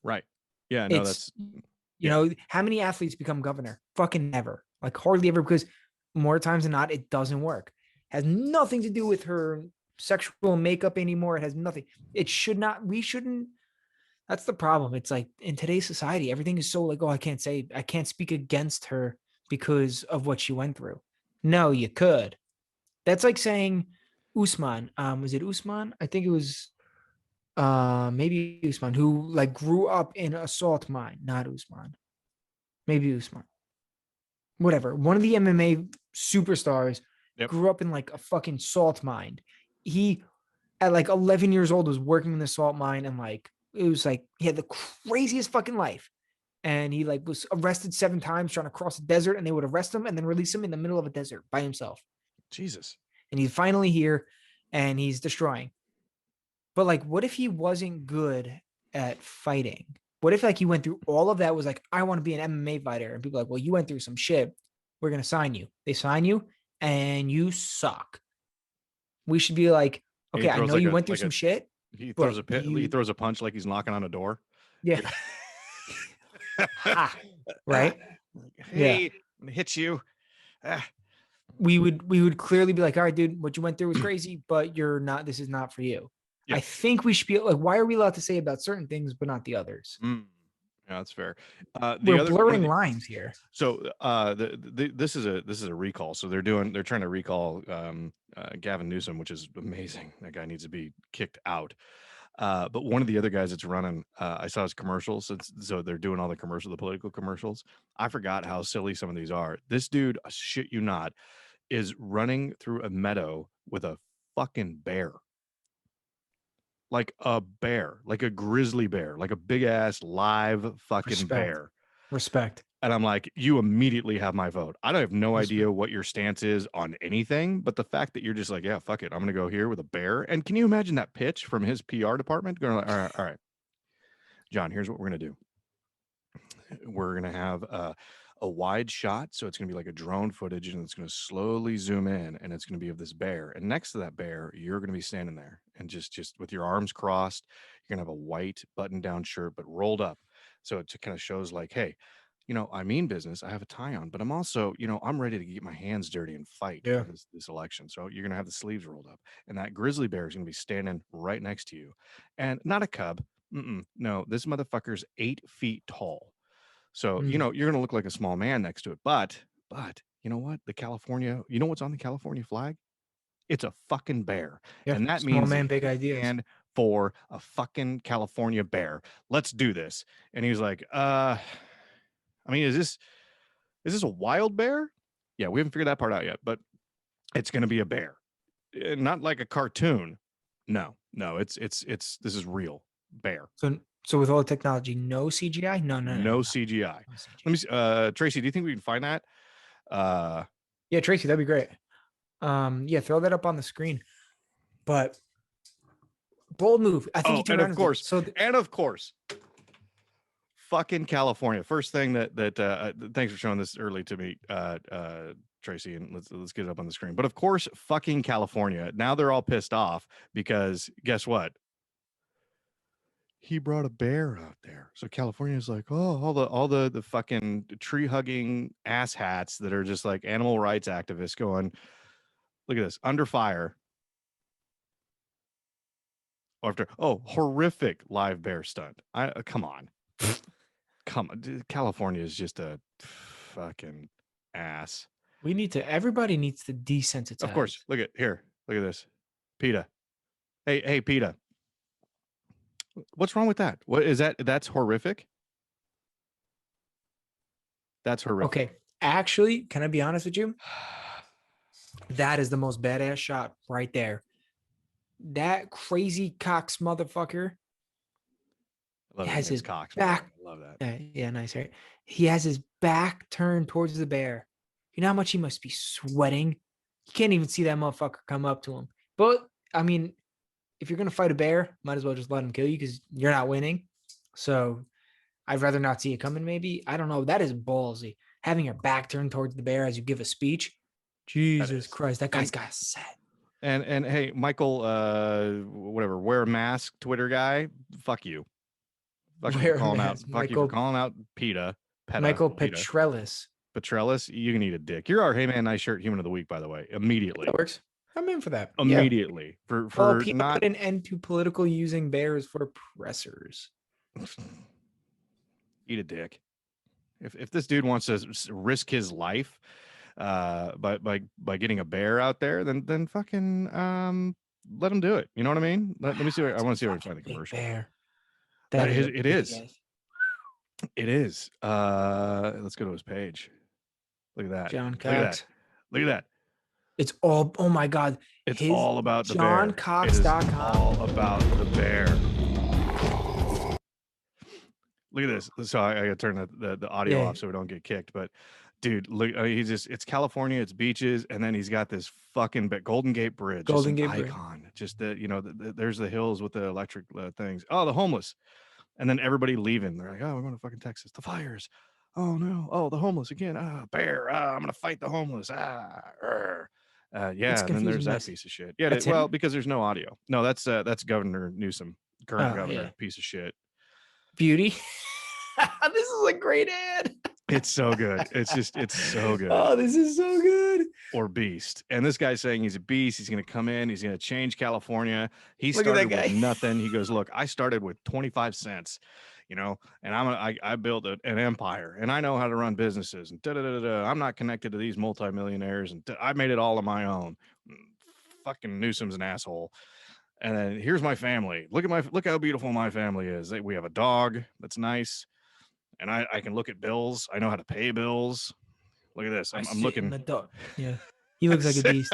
Speaker 2: Right. Yeah. No, that's
Speaker 1: how many athletes become governor? Fucking never. Like hardly ever, because more times than not, it doesn't work. Has nothing to do with her sexual makeup anymore. It has nothing. It should not. We shouldn't. That's the problem. It's like in today's society, everything is so like, oh, I can't speak against her because of what she went through. No, you could. That's like saying Usman. Was it Usman? I think it was maybe Usman, who like grew up in a salt mine. Not Usman. Maybe Usman. Whatever. One of the MMA superstars grew up in like a fucking salt mine. He, at like 11 years old, was working in the salt mine, and like it was like he had the craziest fucking life. And he was arrested 7 times trying to cross the desert, and they would arrest him and then release him in the middle of a desert by himself.
Speaker 2: Jesus.
Speaker 1: And he's finally here and he's destroying. But like, what if he wasn't good at fighting? What if like he went through all of that, was like, I want to be an MMA fighter, and people are like, well, you went through some shit. We're gonna sign you. They sign you, and you suck. We should be like,
Speaker 2: He
Speaker 1: okay, I
Speaker 2: throws
Speaker 1: know
Speaker 2: like
Speaker 1: you
Speaker 2: a
Speaker 1: went through some shit,
Speaker 2: he throws
Speaker 1: but
Speaker 2: a pit, he
Speaker 1: you,
Speaker 2: throws a punch like he's knocking on a door.
Speaker 1: yeah, ha, right, yeah.
Speaker 2: Hey, hit you. Ah.
Speaker 1: We would clearly be like, all right, dude, what you went through was crazy, but you're not. This is not for you.
Speaker 2: Yeah.
Speaker 1: I think we should be like, why are we allowed to say about certain things but not the others?
Speaker 2: Yeah, that's fair.
Speaker 1: We're blurring lines here.
Speaker 2: So this is a recall. So they're trying to recall Gavin Newsom, which is amazing. That guy needs to be kicked out. But one of the other guys that's running, I saw his commercials. So they're doing all the political commercials. I forgot how silly some of these are. This dude, shit you not, is running through a meadow with a fucking bear. Like a bear, like a grizzly bear, like a big ass live fucking bear.
Speaker 1: Respect.
Speaker 2: And I'm like, you immediately have my vote. I don't have no idea what your stance is on anything, but the fact that you're just like, yeah, fuck it, I'm gonna go here with a bear. And can you imagine that pitch from his PR department? Going like, all right, John, here's what we're gonna do. We're gonna have a wide shot, so it's gonna be like a drone footage, and it's gonna slowly zoom in, and it's gonna be of this bear. And next to that bear, you're gonna be standing there, and just with your arms crossed. You're gonna have a white button-down shirt, but rolled up, so it kind of shows like, hey, I mean business. I have a tie on, but I'm also, I'm ready to get my hands dirty and fight for this election. So you're gonna have the sleeves rolled up, and that grizzly bear is gonna be standing right next to you, and not a cub. No, this motherfucker's 8 feet tall. So, you're going to look like a small man next to it. But you know what? You know what's on the California flag? It's a fucking bear.
Speaker 1: Yeah,
Speaker 2: and that
Speaker 1: small
Speaker 2: means
Speaker 1: man, big ideas.
Speaker 2: Stand for a fucking California bear. Let's do this. And he was like, I mean, is this a wild bear? Yeah, we haven't figured that part out yet, but it's going to be a bear. Not like a cartoon. No, this is real bear.
Speaker 1: So with all the technology, no CGI? No
Speaker 2: CGI. Let me see. Tracy, do you think we can find that?
Speaker 1: Yeah, Tracy, that'd be great. Yeah, throw that up on the screen. But bold move. I think
Speaker 2: and of course, fucking California. First thing that thanks for showing this early to me, Tracy, and let's get it up on the screen. But of course, fucking California. Now they're all pissed off because guess what? He brought a bear out there. So California's like, oh, all the fucking tree hugging ass hats that are just like animal rights activists going, look at this, under fire. After horrific live bear stunt. Come on. Dude, California is just a fucking ass.
Speaker 1: Everybody needs to desensitize.
Speaker 2: Of course. Look at this. PETA. Hey, PETA. What's wrong with that? What is that? That's horrific. That's horrific.
Speaker 1: Okay. Actually, can I be honest with you? That is the most badass shot right there. That crazy Cox motherfucker has his
Speaker 2: Cox
Speaker 1: back.
Speaker 2: I love that.
Speaker 1: Yeah, nice, right? He has his back turned towards the bear. You know how much he must be sweating? You can't even see that motherfucker come up to him. But, I mean, if you're going to fight a bear, might as well just let him kill you because you're not winning. So I'd rather not see it coming, maybe. I don't know. That is ballsy. Having your back turned towards the bear as you give a speech. Jesus Christ, that guy's got set.
Speaker 2: And hey, Michael, whatever, wear a mask, Twitter guy, fuck you. Fuck you for calling out PETA.
Speaker 1: Michael Petrellis.
Speaker 2: Petrellis, you can eat a dick. You're our Hey Man Nice Shirt Human of the Week, by the way. Immediately.
Speaker 1: That works. I'm in for that.
Speaker 2: Immediately.
Speaker 1: Yeah.
Speaker 2: For
Speaker 1: not put an end to political using bears for pressers.
Speaker 2: Eat a dick. If this dude wants to risk his life by getting a bear out there, then fucking let him do it. You know what I mean? Let me see. I want to see where I find the commercial.
Speaker 1: Bear.
Speaker 2: It is. It is. Let's go to his page. Look at that.
Speaker 1: John Cox.
Speaker 2: Look at that.
Speaker 1: It's all. Oh my God.
Speaker 2: It's all about the bear.
Speaker 1: JohnCox.com.
Speaker 2: All about the bear. Look at this. So I got to turn the audio off so we don't get kicked. But Dude, look, it's California, it's beaches, and then he's got this fucking Golden Gate Bridge, just
Speaker 1: Golden
Speaker 2: an
Speaker 1: Gate Bridge.
Speaker 2: icon. Just there's the hills with the electric things. Oh, the homeless, and then everybody leaving. They're like, oh, we're going to fucking Texas. The fires. Oh no. Oh, the homeless again. Ah, bear. Ah, I'm gonna fight the homeless. Ah,
Speaker 1: It's
Speaker 2: yeah. And then
Speaker 1: confusing
Speaker 2: there's that
Speaker 1: mess.
Speaker 2: piece of shit. Yeah.
Speaker 1: That's
Speaker 2: Well,
Speaker 1: him?
Speaker 2: because there's no audio. No, that's Governor Newsom, current
Speaker 1: Oh,
Speaker 2: governor,
Speaker 1: yeah.
Speaker 2: piece of shit.
Speaker 1: Beauty. This is a great ad.
Speaker 2: It's so good. It's so good.
Speaker 1: Oh, this is so good.
Speaker 2: Or beast. And this guy's saying he's a beast. He's going to come in. He's going to change California. He
Speaker 1: Look at that
Speaker 2: started with
Speaker 1: guy.
Speaker 2: nothing. He goes, look, I started with 25 cents, and I built an empire, and I know how to run businesses, and I'm not connected to these multimillionaires, and I made it all on my own. Fucking Newsom's an asshole. And then here's my family. Look how beautiful my family is. We have a dog that's nice, and I can look at bills. I know how to pay bills. Look at this. I'm looking.
Speaker 1: The dog. Yeah, he looks like a beast.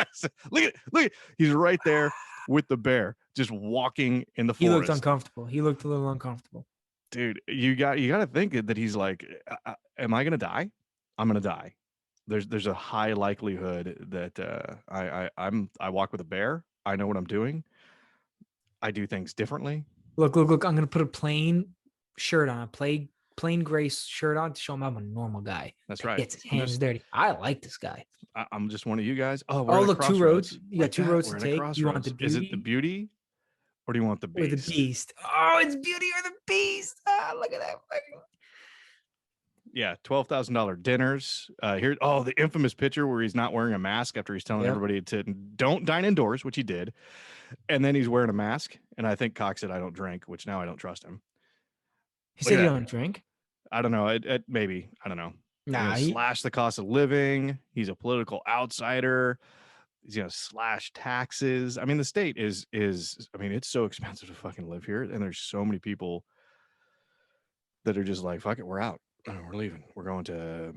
Speaker 2: Look at. He's right there with the bear, just walking in the forest.
Speaker 1: He looked uncomfortable. He looked a little uncomfortable.
Speaker 2: Dude, you got to think that he's like, am I gonna die? I'm gonna die. There's a high likelihood that I walk with a bear. I know what I'm doing. I do things differently.
Speaker 1: Look. I'm gonna put a plain shirt on, plain gray shirt on to show him I'm a normal guy.
Speaker 2: That's right.
Speaker 1: Gets his hands dirty. I like this guy.
Speaker 2: I'm just one of you guys. Oh,
Speaker 1: look, 2 roads. You got 2 roads to take. You want the beauty?
Speaker 2: Is it the beauty, or do you want the beast?
Speaker 1: Or the beast? Oh, it's beauty or the beast. Ah, look at that.
Speaker 2: Yeah, $12,000 dinners. The infamous picture where he's not wearing a mask after he's telling everybody to don't dine indoors, which he did, and then he's wearing a mask. And I think Cox said, "I don't drink," which now I don't trust him.
Speaker 1: He said, "You don't drink."
Speaker 2: I don't know. Maybe I don't know.
Speaker 1: Nah,
Speaker 2: he slash the cost of living. He's a political outsider. He's gonna slash taxes. I mean, the state is. I mean, it's so expensive to fucking live here, and there's so many people that are just like, "Fuck it, we're out. We're leaving. We're going to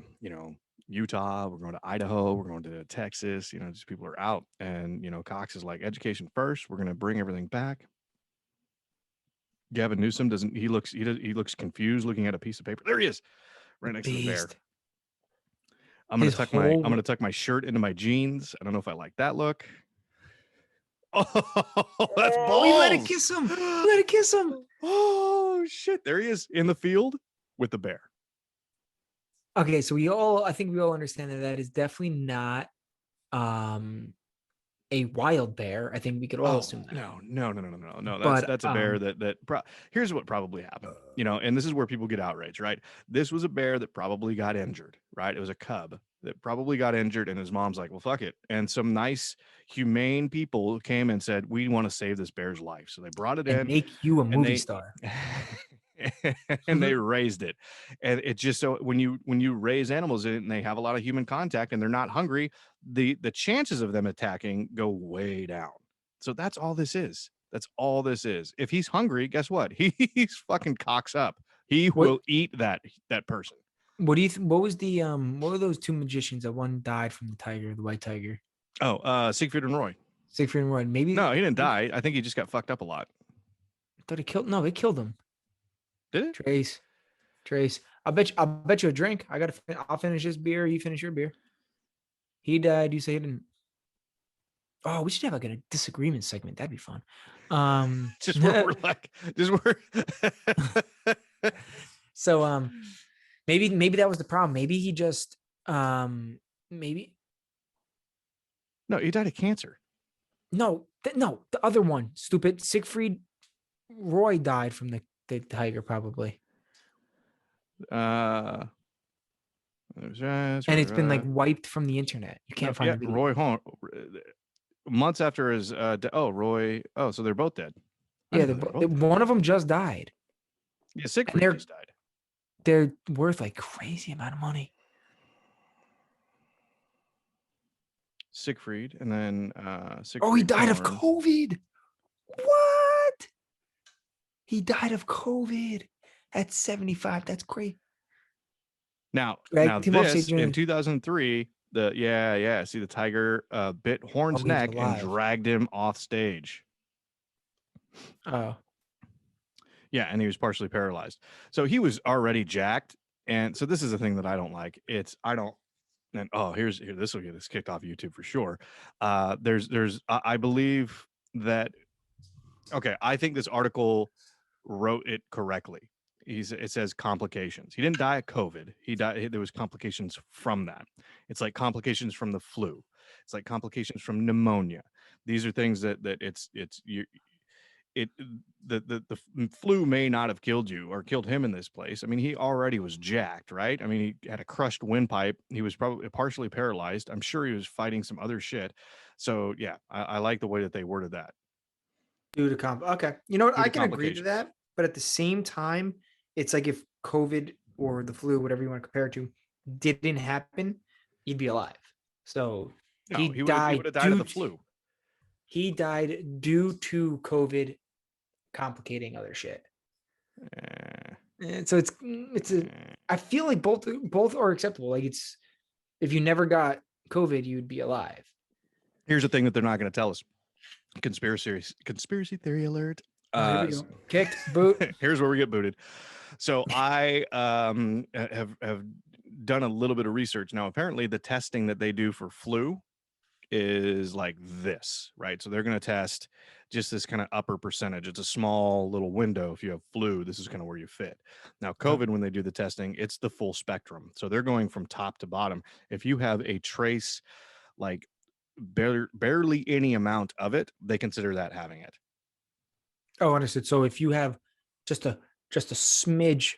Speaker 2: Utah. We're going to Idaho. We're going to Texas. Just people are out." And Cox is like, education first. We're gonna bring everything back. Gavin Newsom doesn't. He looks confused, looking at a piece of paper. There he is, right next to the bear. I'm gonna tuck my shirt into my jeans. I don't know if I like that look. Oh, that's balls.
Speaker 1: We let it kiss him.
Speaker 2: Oh shit! There he is in the field with the bear.
Speaker 1: Okay, so I think we all understand that is definitely not a wild bear. I think we could all assume that.
Speaker 2: No. That's a bear here's what probably happened. And this is where people get outraged, right? This was a bear that probably got injured, right? It was a cub that probably got injured, and his mom's like, well, fuck it. And some nice, humane people came and said, we want to save this bear's life. So they brought it in.
Speaker 1: Make you a movie star.
Speaker 2: And they raised it. And it just, so when you raise animals and they have a lot of human contact and they're not hungry, the chances of them attacking go way down. So that's all this is. If he's hungry, guess what? He's fucking cocks up. He will eat that person.
Speaker 1: What do you what was the what were those 2 magicians that one died from the white tiger?
Speaker 2: Siegfried and Roy.
Speaker 1: Maybe
Speaker 2: no, he didn't die. I think he just got fucked up a lot.
Speaker 1: I thought it killed him.
Speaker 2: Did it?
Speaker 1: Trace. I'll bet you a drink. I'll finish this beer. You finish your beer. He died. You say he didn't. Oh, we should have like a disagreement segment. That'd be fun.
Speaker 2: Just where we're like,
Speaker 1: So maybe that was the problem. Maybe he just maybe.
Speaker 2: No, he died of cancer.
Speaker 1: No, the other one, stupid. Siegfried Roy died from the tiger, probably.
Speaker 2: And
Speaker 1: it's been like wiped from the internet. You can't find the video.
Speaker 2: Roy Holm. Months after his Roy. Oh, so they're both dead.
Speaker 1: Yeah, one of them just died.
Speaker 2: Yeah, Siegfried just died.
Speaker 1: They're worth like crazy amount of money.
Speaker 2: Siegfried, and then
Speaker 1: Siegfried. Oh, he died of COVID. What? He died of COVID at 75. That's great.
Speaker 2: Now this in 2003, see the tiger bit Horn's neck and dragged him off stage.
Speaker 1: Oh.
Speaker 2: Yeah, and he was partially paralyzed. So he was already jacked. And so this is the thing that I don't like. and this will get us kicked off YouTube for sure. I believe that, okay, I think this article wrote it correctly. It says complications. He didn't die of COVID. He died. There was complications from that. It's like complications from the flu. It's like complications from pneumonia. These are things that it the flu may not have killed you or killed him in this place. I mean, he already was jacked, right? I mean, he had a crushed windpipe. He was probably partially paralyzed. I'm sure he was fighting some other shit. So yeah, I like the way that they worded that.
Speaker 1: Due to okay, you know what?
Speaker 2: Due
Speaker 1: I
Speaker 2: to
Speaker 1: can agree to
Speaker 2: complications.
Speaker 1: that, but at the same time, it's like if COVID or the flu, whatever you want to compare it to, didn't happen, he'd be alive. So
Speaker 2: No, he would have died of the flu.
Speaker 1: He died due to COVID complicating other shit. And so I feel like both are acceptable. Like it's, if you never got COVID, you'd be alive.
Speaker 2: Here's the thing that they're not going to tell us. Conspiracy theory alert.
Speaker 1: Here we go. Kicked, boot.
Speaker 2: Here's where we get booted. So I have done a little bit of research. Now, apparently the testing that they do for flu is like this, right? So they're going to test just this kind of upper percentage. It's a small little window. If you have flu, this is kind of where you fit. Now, COVID, when they do the testing, it's the full spectrum. So they're going from top to bottom. If you have a trace, like barely any amount of it, they consider that having it.
Speaker 1: Oh, understood. So if you have just a smidge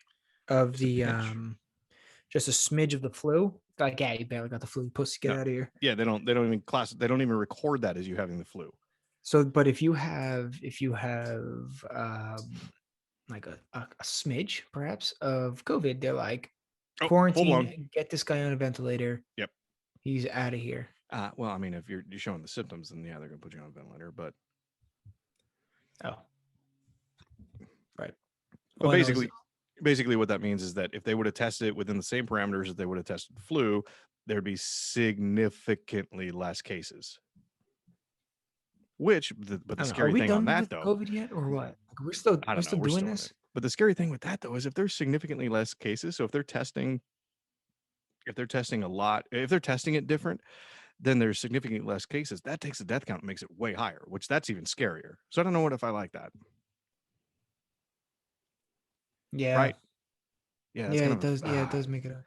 Speaker 1: of the just a smidge of the flu, like, yeah, you barely got the flu. Pussy, get out of here.
Speaker 2: Yeah, they don't even record that as you having the flu.
Speaker 1: So, but if you have like a smidge perhaps of COVID, they're like, quarantine, get this guy on a ventilator.
Speaker 2: Yep,
Speaker 1: he's out of here.
Speaker 2: Well, I mean, if you're showing the symptoms, then yeah, they're gonna put you on a ventilator. But
Speaker 1: right.
Speaker 2: But basically, what that means is that if they would have tested it within the same parameters that they would have tested flu, there'd be significantly less cases. But the scary thing on that, though,
Speaker 1: COVID yet or what? Like, we're still doing this.
Speaker 2: But the scary thing with that, though, is if there's significantly less cases, so if they're testing a lot, if they're testing it different, then there's significantly less cases. That takes the death count and makes it way higher, which that's even scarier. So I don't know if I like that.
Speaker 1: Yeah.
Speaker 2: Right.
Speaker 1: Yeah. It does. Yeah, it does make it up.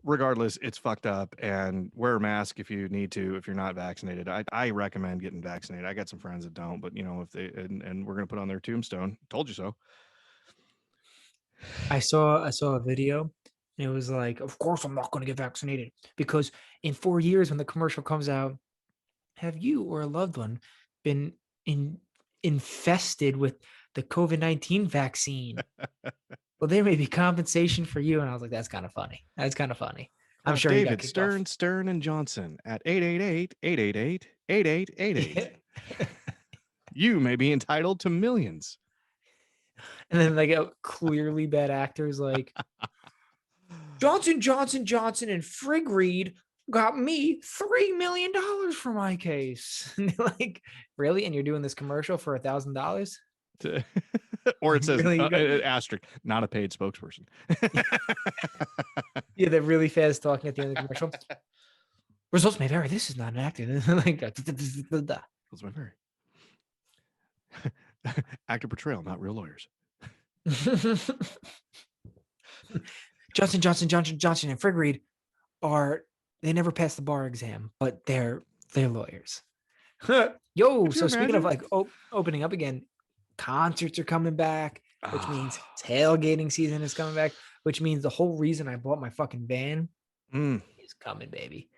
Speaker 2: Regardless, it's fucked up, and wear a mask if you need to. If you're not vaccinated, I recommend getting vaccinated. I got some friends that don't, but if they and we're gonna put on their tombstone, told you so.
Speaker 1: I saw a video. And it was like, of course I'm not going to get vaccinated, because in 4 years when the commercial comes out, have you or a loved one been infested with the COVID-19 vaccine? Well, there may be compensation for you. And I was like, that's kind of funny. I'm sure
Speaker 2: David, Stern and Johnson at 888-888-8888. You may be entitled to millions.
Speaker 1: And then like clearly bad actors like Johnson and Frig Reed got me $3 million for my case. And like, really? And you're doing this commercial for $1,000?
Speaker 2: Or it says really asterisk, not a paid spokesperson.
Speaker 1: Yeah, they're really fast talking at the end of the commercial. Results may vary. This is not an actor. Like,
Speaker 2: results may vary. Actor portrayal, not real lawyers.
Speaker 1: Johnson and Frig Reed they never passed the bar exam, but they're lawyers. Yo, so speaking of like opening up again, concerts are coming back, which means tailgating season is coming back, which means the whole reason I bought my fucking van is coming, baby.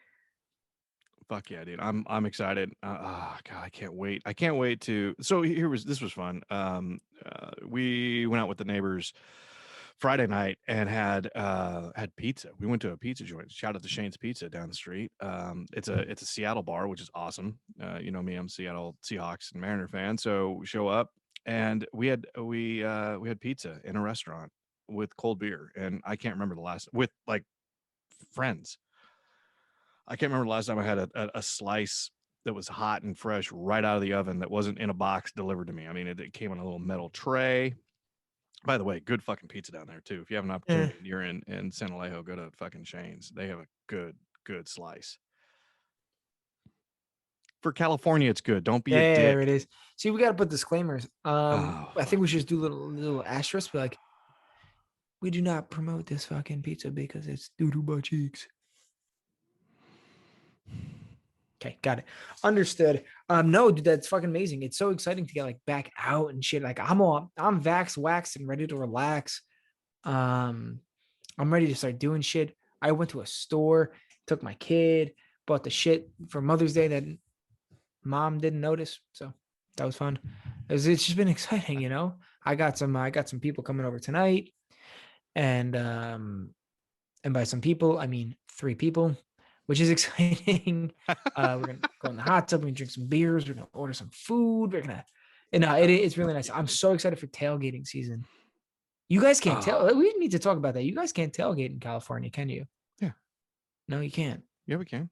Speaker 2: Fuck yeah, dude. I'm excited. God, I can't wait. So this was fun. We went out with the neighbors Friday night and had pizza. We went to a pizza joint. Shout out to Shane's Pizza down the street. It's a Seattle bar, which is awesome. You know me, I'm Seattle Seahawks and Mariner fan. So we show up and we had pizza in a restaurant with cold beer, and I can't remember the last with like friends. I can't remember the last time I had a slice that was hot and fresh right out of the oven that wasn't in a box delivered to me. I mean, it came on a little metal tray. By the way, good fucking pizza down there too. If you have an opportunity, you're in San Alejo, go to fucking Shane's. They have a good good slice. For California, it's good. Don't be a
Speaker 1: There
Speaker 2: dick.
Speaker 1: it is. See, we got to put disclaimers.
Speaker 2: Oh,
Speaker 1: I think we should just do little asterisks, but like, we do not promote this fucking pizza because it's doo-doo butt cheeks. Okay, got it. Understood. No, dude, that's fucking amazing. It's so exciting to get like back out and shit. Like I'm vax waxed and ready to relax. I'm ready to start doing shit. I went to a store, took my kid, bought the shit for Mother's Day that mom didn't notice. So that was fun. It's just been exciting, you know. I got some people coming over tonight, and by some people I mean 3 people, which is exciting. We're gonna go in the hot tub. We're gonna drink some beers. We're gonna order some food. We're gonna, and it's really nice. I'm so excited for tailgating season. You guys can't tell. We need to talk about that. You guys can't tailgate in California, can you?
Speaker 2: Yeah.
Speaker 1: No, you can't.
Speaker 2: Yeah, we can.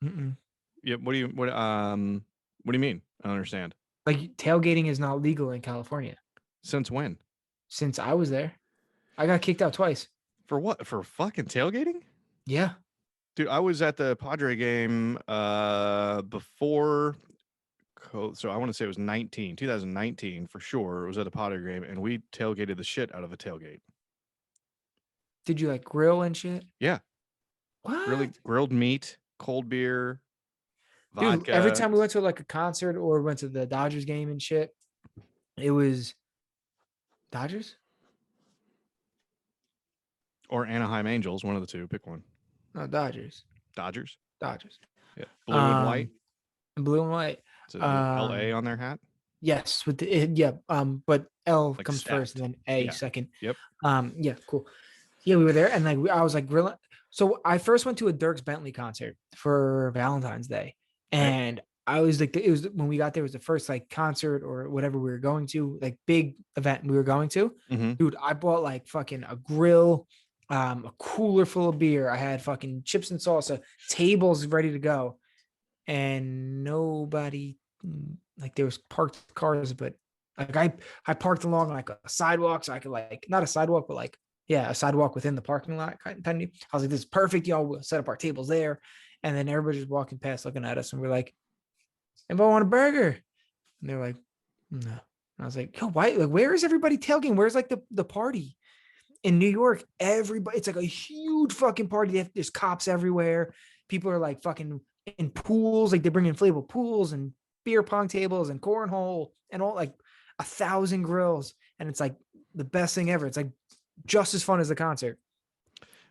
Speaker 1: Mm-mm.
Speaker 2: Yeah. What do you mean? I don't understand.
Speaker 1: Like tailgating is not legal in California.
Speaker 2: Since when?
Speaker 1: Since I was there, I got kicked out twice.
Speaker 2: For what? For fucking tailgating?
Speaker 1: Yeah.
Speaker 2: Dude, I was at the Padre game before. So I want to say it was 2019 for sure. It was at a Padre game, and we tailgated the shit out of a tailgate.
Speaker 1: Did you like grill and shit?
Speaker 2: Yeah.
Speaker 1: What?
Speaker 2: Really grilled meat, cold beer,
Speaker 1: Dude,
Speaker 2: vodka.
Speaker 1: every time we went to like a concert or went to the Dodgers game and shit, it was Dodgers
Speaker 2: or Anaheim Angels, one of the two. Pick one.
Speaker 1: No, Dodgers.
Speaker 2: Dodgers. Yeah. Blue and white.
Speaker 1: Blue and white.
Speaker 2: So LA on their hat.
Speaker 1: Yes, with the but L
Speaker 2: Like
Speaker 1: comes
Speaker 2: stacked.
Speaker 1: first and then A second.
Speaker 2: Yep.
Speaker 1: Yeah, cool. Yeah, we were there and like I was like grilling. So I first went to a Dierks Bentley concert for Valentine's Day, and I was like, it was when we got there, it was the first like concert or whatever we were going to, like big event we were going to.
Speaker 2: Mm-hmm.
Speaker 1: Dude, I bought like fucking a grill, a cooler full of beer. I had fucking chips and salsa, tables ready to go, and nobody, like there was parked cars, but like I parked along like a sidewalk, so I could like, not a sidewalk, but like, yeah, a sidewalk within the parking lot kind of. I was like, this is perfect, y'all. We'll set up our tables there. And then everybody's just walking past looking at us, and we're like, anybody want a burger? And they're like, no. And I was like, yo, why? Like, where is everybody tailgating? Where's like the party? In New York, everybody, it's like a huge fucking party. There's cops everywhere. People are like fucking in pools, like they bring inflatable pools and beer pong tables and cornhole and all, like 1,000 grills. And it's like the best thing ever. It's like just as fun as the concert.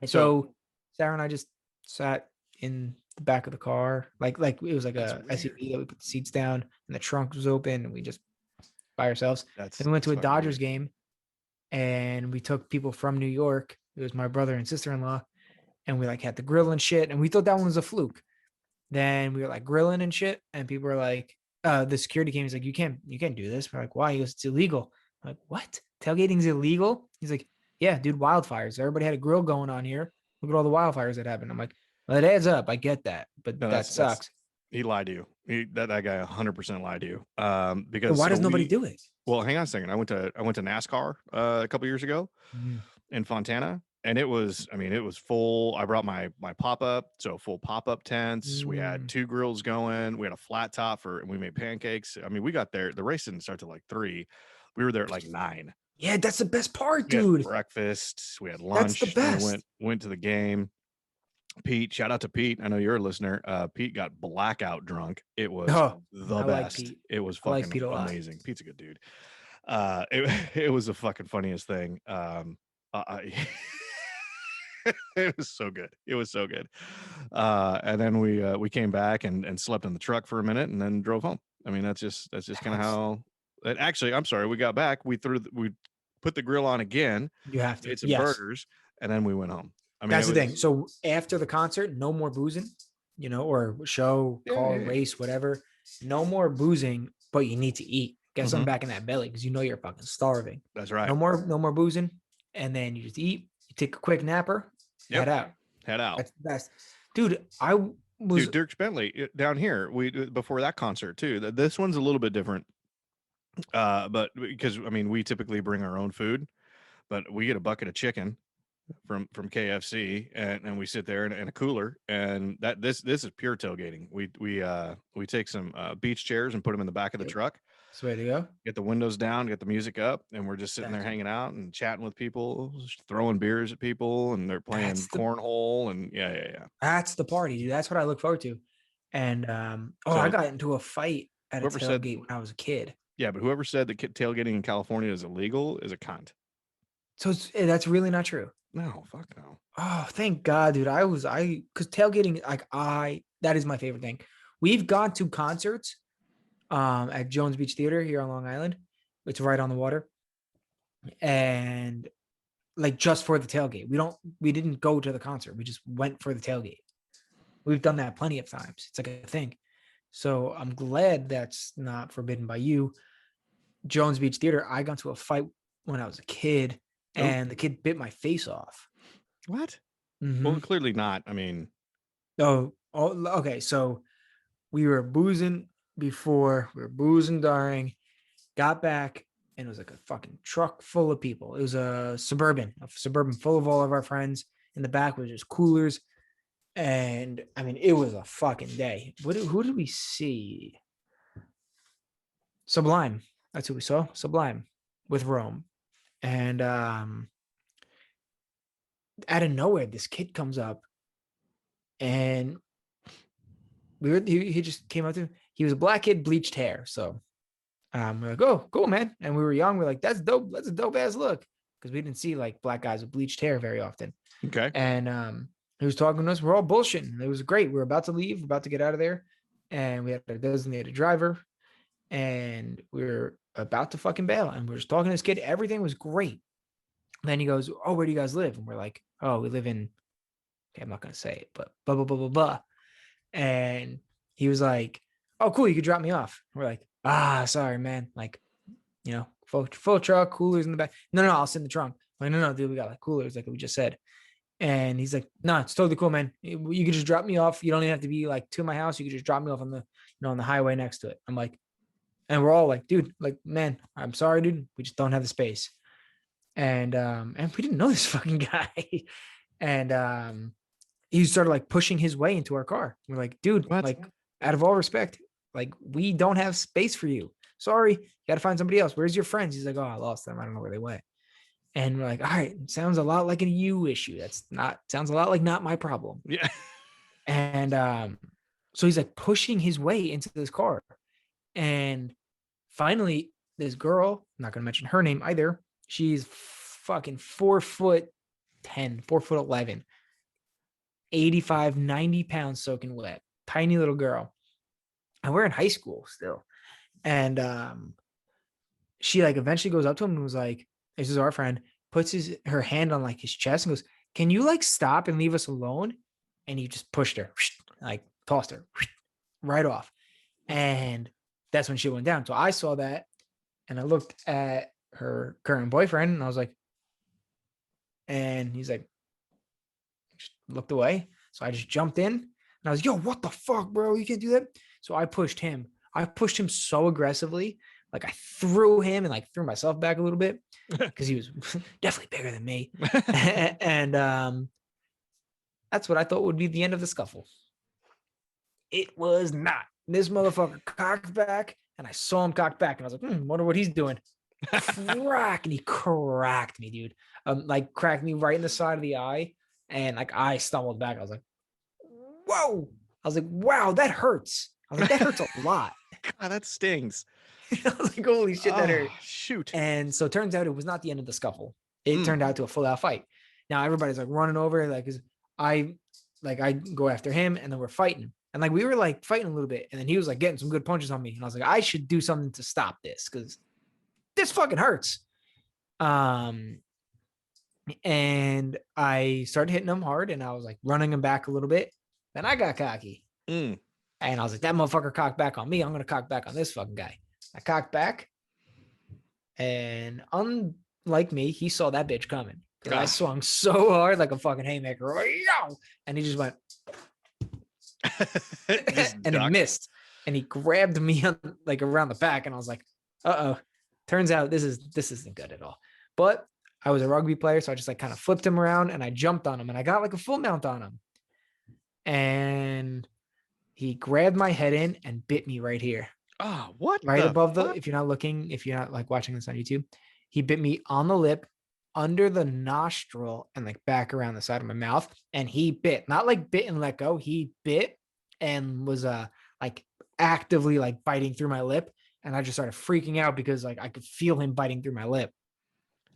Speaker 1: And so Sarah and I just sat in the back of the car, like it was like a SUV that we put the seats down and the trunk was open and we just by ourselves. Then we went to a Dodgers game and we took people from New York. It was my brother and sister-in-law, and we like had the grill and shit, and we thought that one was a fluke. Then we were like grilling and shit, and people were like, the security came. He's like, you can't do this. We're like, why? He goes, it's illegal. I'm like, what? Tailgating's illegal? He's like, yeah, dude, wildfires. Everybody had a grill going on here. Look at all the wildfires that happened. I'm like, well, it adds up. I get that, but that sucks.
Speaker 2: He lied to you. That guy 100% lied to you. Because
Speaker 1: but why does nobody do it?
Speaker 2: Well, hang on a second. I went to NASCAR a couple years ago in Fontana, and it was full. I brought my pop-up, so full pop-up tents. We had 2 grills going. We had a flat top and we made pancakes. I mean, we got there. The race didn't start till like 3. We were there at like 9.
Speaker 1: Yeah, that's the best part,
Speaker 2: we
Speaker 1: dude.
Speaker 2: Had breakfast. We had lunch.
Speaker 1: That's the best.
Speaker 2: Went to the game. Pete, shout out to Pete. I know you're a listener. Pete got blackout drunk. It was the best. Like it was fucking amazing. Pete's a good dude. It was the fucking funniest thing. It was so good. It was so good. And then we came back and slept in the truck for a minute and then drove home. I mean, that's just kind of how. Actually, I'm sorry. We got back. We put the grill on again.
Speaker 1: You have to.
Speaker 2: Ate some burgers, and then we went home. I mean,
Speaker 1: that's the thing. So after the concert, no more boozing, or show, call, race, whatever. No more boozing, but you need to eat. Get something back in that belly because you're fucking starving.
Speaker 2: That's right.
Speaker 1: No more boozing, and then you just eat. You take a quick napper. Head out. That's the best, dude.
Speaker 2: Dierks Bentley down here. We before that concert too. This one's a little bit different, but because we typically bring our own food, but we get a bucket of chicken. from KFC, and we sit there in a cooler, and this is pure tailgating. We take some beach chairs and put them in the back of the
Speaker 1: Yep.
Speaker 2: truck.
Speaker 1: That's the way to go.
Speaker 2: Get the windows down, get the music up, and we're just sitting there
Speaker 1: That's
Speaker 2: hanging out and chatting with people, throwing beers at people, and they're playing
Speaker 1: that's the
Speaker 2: cornhole, and yeah.
Speaker 1: that's the party, dude. That's what I look forward to. And I
Speaker 2: So
Speaker 1: got into a fight at a
Speaker 2: whoever said,
Speaker 1: tailgate when I was a kid.
Speaker 2: yeah, but whoever said that tailgating in California is illegal is a cunt.
Speaker 1: So that's really not true.
Speaker 2: No, fuck no.
Speaker 1: Oh, thank God, dude. Because tailgating, that is my favorite thing. We've gone to concerts at Jones Beach Theater here on Long Island. It's right on the water. And like just for the tailgate. We didn't go to the concert. We just went for the tailgate. We've done that plenty of times. It's like a thing. So I'm glad that's not forbidden by you. Jones Beach Theater, I got into a fight when I was a kid, and the kid bit my face off.
Speaker 2: What?
Speaker 1: Mhm.
Speaker 2: Well, clearly not. I mean,
Speaker 1: okay. So we were boozing before, we were boozing during, got back, and it was like a fucking truck full of people. It was a suburban full of all of our friends. In the back was just coolers. And I mean, it was a fucking day. Who did we see? Sublime. That's who we saw. Sublime with Rome. And out of nowhere, this kid comes up, and he just came up to him. He was a black kid, bleached hair. So we're like, oh, cool, man. And we were young. We're like, that's dope. That's a dope ass look. Because we didn't see like black guys with bleached hair very often.
Speaker 2: okay.
Speaker 1: And he was talking to us. We're all bullshitting. It was great. We were about to leave. We're about to get out of there. And we had a designated driver. And we were about to fucking bail. And we're just talking to this kid. Everything was great. Then he goes, oh, where do you guys live? And we're like, oh, we live in, okay, I'm not going to say it, but blah, blah, blah, blah, blah. And he was like, oh, cool, you could drop me off. We're like, sorry, man. Like, full truck, coolers in the back. No, I'll sit in the trunk. I'm like, no, dude, we got like coolers, like we just said. And he's like, no, it's totally cool, man. You could just drop me off. You don't even have to be like to my house. You could just drop me off on the, on the highway next to it. I'm like, and we're all like, dude, like, man, I'm sorry, dude. We just don't have the space. And we didn't know this fucking guy. And he started like pushing his way into our car. We're like, dude,
Speaker 2: What?
Speaker 1: like, out of all respect, like, we don't have space for you. Sorry, you got to find somebody else. Where's your friends? He's like, oh, I lost them. I don't know where they went. And we're like, all right, sounds a lot like a you issue. Sounds a lot like not my problem.
Speaker 2: Yeah.
Speaker 1: And so he's like pushing his way into this car. And finally, this girl, I'm not going to mention her name either. She's fucking 4'10", 4'11", 85, 90 pounds soaking wet. Tiny little girl. And we're in high school still. And she like eventually goes up to him and was like, this is our friend, puts her hand on like his chest and goes, can you like stop and leave us alone? And he just pushed her, like tossed her right off. And that's when she went down. So I saw that and I looked at her current boyfriend and I was like, and he's like, just looked away. So I just jumped in and I was, yo, what the fuck, bro? You can't do that. So I pushed him. I pushed him so aggressively. Like I threw him and like threw myself back a little bit because he was definitely bigger than me. And that's what I thought would be the end of the scuffle. It was not. This motherfucker cocked back and I saw him cock back and I was like, wonder what he's doing. Crack. And he cracked me, dude. Like cracked me right in the side of the eye. And like I stumbled back. I was like, whoa. I was like, wow, that hurts. I was like, that hurts a lot.
Speaker 2: God, that stings.
Speaker 1: I was like, holy shit, that hurt.
Speaker 2: Shoot.
Speaker 1: And so it turns out it was not the end of the scuffle. It turned out to a full out fight. Now everybody's like running over, like, cause I go after him and then we're fighting. And like we were like fighting a little bit. And then he was like getting some good punches on me. And I was like, I should do something to stop this because this fucking hurts. And I started hitting him hard and I was like running him back a little bit. Then I got cocky. And I was like, that motherfucker cocked back on me. I'm going to cock back on this fucking guy. I cocked back. And unlike me, he saw that bitch coming. I swung so hard like a fucking haymaker. And he just went. And he missed. And he grabbed me on, like around the back. And I was like, uh-oh. Turns out this isn't good at all. But I was a rugby player, so I just like kind of flipped him around and I jumped on him and I got like a full mount on him. And he grabbed my head in and bit me right here.
Speaker 2: Oh, what
Speaker 1: Right
Speaker 2: the
Speaker 1: above
Speaker 2: fuck?
Speaker 1: if you're not like watching this on YouTube, he bit me on the lip, under the nostril, and like back around the side of my mouth. And he bit, not like bit and let go. He bit and was like actively like biting through my lip. And I just started freaking out because like I could feel him biting through my lip.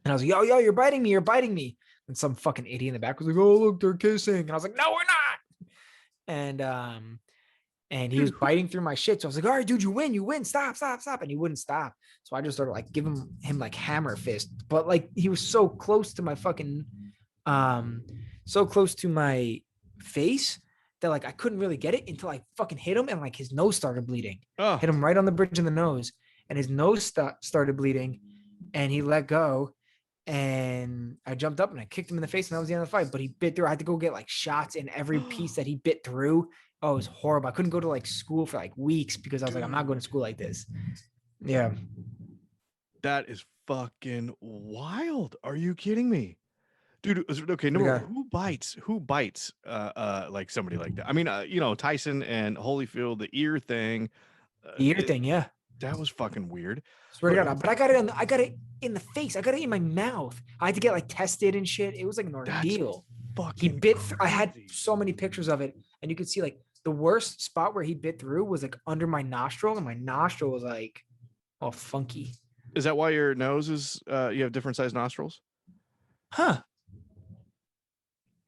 Speaker 1: And I was like, yo, you're biting me, you're biting me. And some fucking idiot in the back was like, oh, look, they're kissing. And I was like, no, we're not. And he was biting through my shit. So I was like, all right, dude, you win. Stop. And he wouldn't stop. So I just started like giving him like hammer fist. But like he was so close to my fucking so close to my face that like I couldn't really get it until I fucking hit him and like his nose started bleeding.
Speaker 2: Oh,
Speaker 1: Hit him right on the bridge of the nose, and his nose started bleeding, and he let go. And I jumped up and I kicked him in the face, and that was the end of the fight. But he bit through. I had to go get like shots in every piece that he bit through. Oh, it was horrible. I couldn't go to like school for like weeks because I was like, I'm not going to school like this. Yeah.
Speaker 2: that is fucking wild. Are you kidding me? Dude, okay,
Speaker 1: What do you
Speaker 2: no,
Speaker 1: got?
Speaker 2: who bites like somebody like that? I mean, you know, Tyson and Holyfield, the ear thing,
Speaker 1: The ear thing, yeah.
Speaker 2: that was fucking weird.
Speaker 1: Swear to
Speaker 2: But
Speaker 1: God, but I got it in the face. I got it in my mouth. I had to get like tested and shit. It was like an
Speaker 2: that's
Speaker 1: ordeal. He
Speaker 2: fucking
Speaker 1: bit. I had
Speaker 2: crazy.
Speaker 1: so many pictures of it, and you could see like the worst spot where he bit through was like under my nostril, and my nostril was like all funky.
Speaker 2: Is that why your nose is you have different sized nostrils?
Speaker 1: Huh?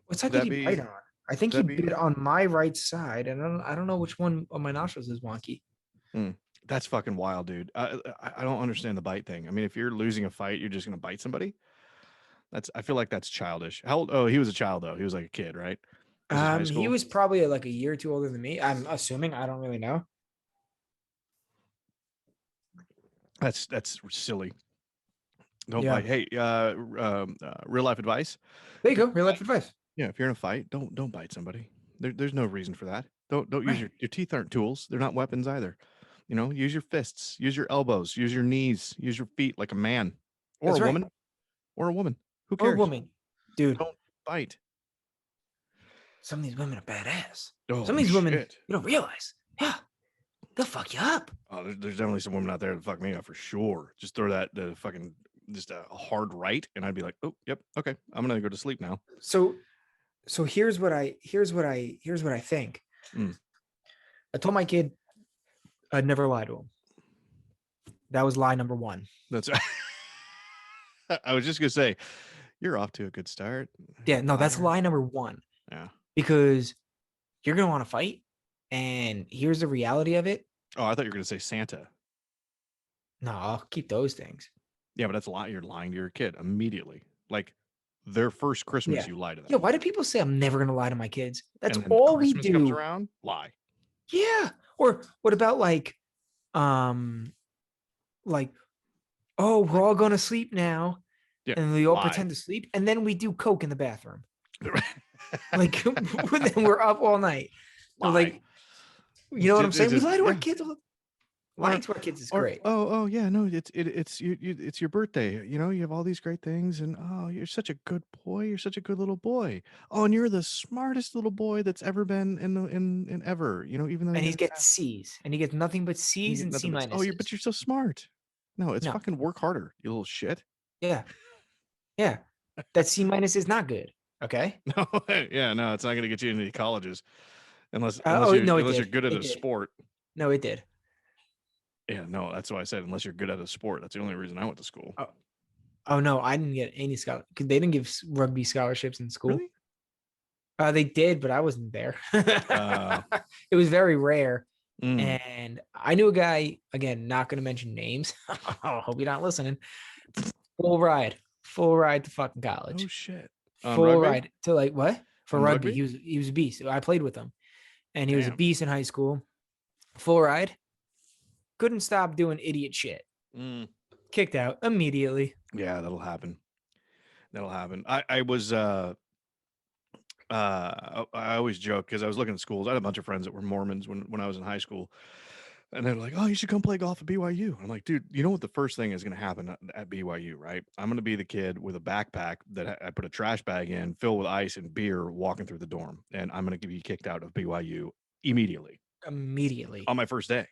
Speaker 1: What side
Speaker 2: Could
Speaker 1: did
Speaker 2: that
Speaker 1: he
Speaker 2: be
Speaker 1: bite on? I think
Speaker 2: could
Speaker 1: he
Speaker 2: that
Speaker 1: bit
Speaker 2: be
Speaker 1: on my right side, and I don't know which one of my nostrils is wonky.
Speaker 2: that's fucking wild, dude. I don't understand the bite thing. I mean, if you're losing a fight, you're just gonna bite somebody. I feel like that's childish. How old? Oh, he was a child though. He was like a kid, right? Was it high
Speaker 1: He
Speaker 2: school?
Speaker 1: was probably like a year or two older than me. I'm assuming. I don't really know.
Speaker 2: That's silly. Don't
Speaker 1: Yeah.
Speaker 2: bite. Hey, real life advice.
Speaker 1: There you
Speaker 2: If you're
Speaker 1: go. Real
Speaker 2: in a
Speaker 1: life
Speaker 2: fight,
Speaker 1: advice.
Speaker 2: yeah, if you're in a fight, don't bite somebody. There's no reason for that. Don't use
Speaker 1: Right.
Speaker 2: your teeth aren't tools. They're not weapons either. You know, use your fists, use your elbows, use your knees, use your feet like a man or a
Speaker 1: That's right.
Speaker 2: woman or a woman. Who
Speaker 1: Or a
Speaker 2: cares?
Speaker 1: woman. Dude,
Speaker 2: Don't bite.
Speaker 1: some of these women are badass. Some
Speaker 2: Oh
Speaker 1: of these women,
Speaker 2: shit.
Speaker 1: you don't realize. Yeah. They'll fuck you up.
Speaker 2: Oh, there's definitely some women out there that fuck me up for sure. Just throw that the fucking just a hard right, and I'd be like, oh, yep, okay, I'm gonna go to sleep now.
Speaker 1: So here's what I think.
Speaker 2: Mm.
Speaker 1: I told my kid I'd never lie to him. That was lie number one.
Speaker 2: That's. I was just gonna say, you're off to a good start.
Speaker 1: Yeah, no, that's
Speaker 2: Liar.
Speaker 1: lie number one.
Speaker 2: Yeah.
Speaker 1: Because you're gonna want to fight. And here's the reality of it.
Speaker 2: Oh, I thought you were gonna say Santa.
Speaker 1: No, I'll keep those things.
Speaker 2: Yeah, but that's a lie. You're lying to your kid immediately. Like their first Christmas,
Speaker 1: Yeah.
Speaker 2: you lie to them.
Speaker 1: Yeah, why do people say I'm never gonna lie to my kids? That's
Speaker 2: And then
Speaker 1: all we
Speaker 2: Christmas comes
Speaker 1: do.
Speaker 2: around, lie.
Speaker 1: Yeah. Or what about like, oh, we're all gonna sleep now,
Speaker 2: Yeah,
Speaker 1: and we all
Speaker 2: lie.
Speaker 1: pretend to sleep, and then we do coke in the bathroom. Like then we're up all night. We're like, you know what I'm saying? We lie to our kids. Lying to our kids is great.
Speaker 2: Oh yeah, no, it's it's your birthday. You know, you have all these great things, and oh, you're such a good boy. You're such a good little boy. Oh, and you're the smartest little boy that's ever been in ever. You know, even though
Speaker 1: And
Speaker 2: you
Speaker 1: he gets C's, and he gets nothing but
Speaker 2: you
Speaker 1: C's
Speaker 2: get
Speaker 1: and C
Speaker 2: nothing but oh,
Speaker 1: minuses.
Speaker 2: you're so smart. No, it's
Speaker 1: No,
Speaker 2: fucking work harder, you little shit.
Speaker 1: yeah, yeah. That C minus is not good. Okay.
Speaker 2: No, yeah, no, it's not going to get you into the colleges unless
Speaker 1: Oh no, it
Speaker 2: unless you're
Speaker 1: did.
Speaker 2: good at
Speaker 1: It
Speaker 2: a
Speaker 1: did.
Speaker 2: sport.
Speaker 1: No, it did.
Speaker 2: Yeah, no, that's why I said unless you're good at a sport. That's the only reason I went to school.
Speaker 1: Oh no, I didn't get any scholarship because they didn't give rugby scholarships in school.
Speaker 2: Really?
Speaker 1: They did, but I wasn't there.
Speaker 2: Uh,
Speaker 1: It was very rare.
Speaker 2: mm.
Speaker 1: And I knew a guy, again, not going to mention names. I hope you're not listening. Full ride to fucking college.
Speaker 2: Oh shit.
Speaker 1: Full
Speaker 2: rugby?
Speaker 1: ride to like what? For
Speaker 2: On
Speaker 1: rugby.
Speaker 2: rugby?
Speaker 1: He was a beast. I played with him. And he was a
Speaker 2: Damn.
Speaker 1: beast in high school. Full ride. Couldn't stop doing idiot shit.
Speaker 2: Mm.
Speaker 1: Kicked out immediately.
Speaker 2: Yeah, that'll happen. That'll happen. I was I always joke because I was looking at schools. I had a bunch of friends that were Mormons when I was in high school. And they're like, oh, you should come play golf at BYU. I'm like, dude, you know what the first thing is going to happen at BYU, right? I'm going to be the kid with a backpack that I put a trash bag in, filled with ice and beer, walking through the dorm. And I'm going to be kicked out of BYU immediately
Speaker 1: Immediately.
Speaker 2: on my first day.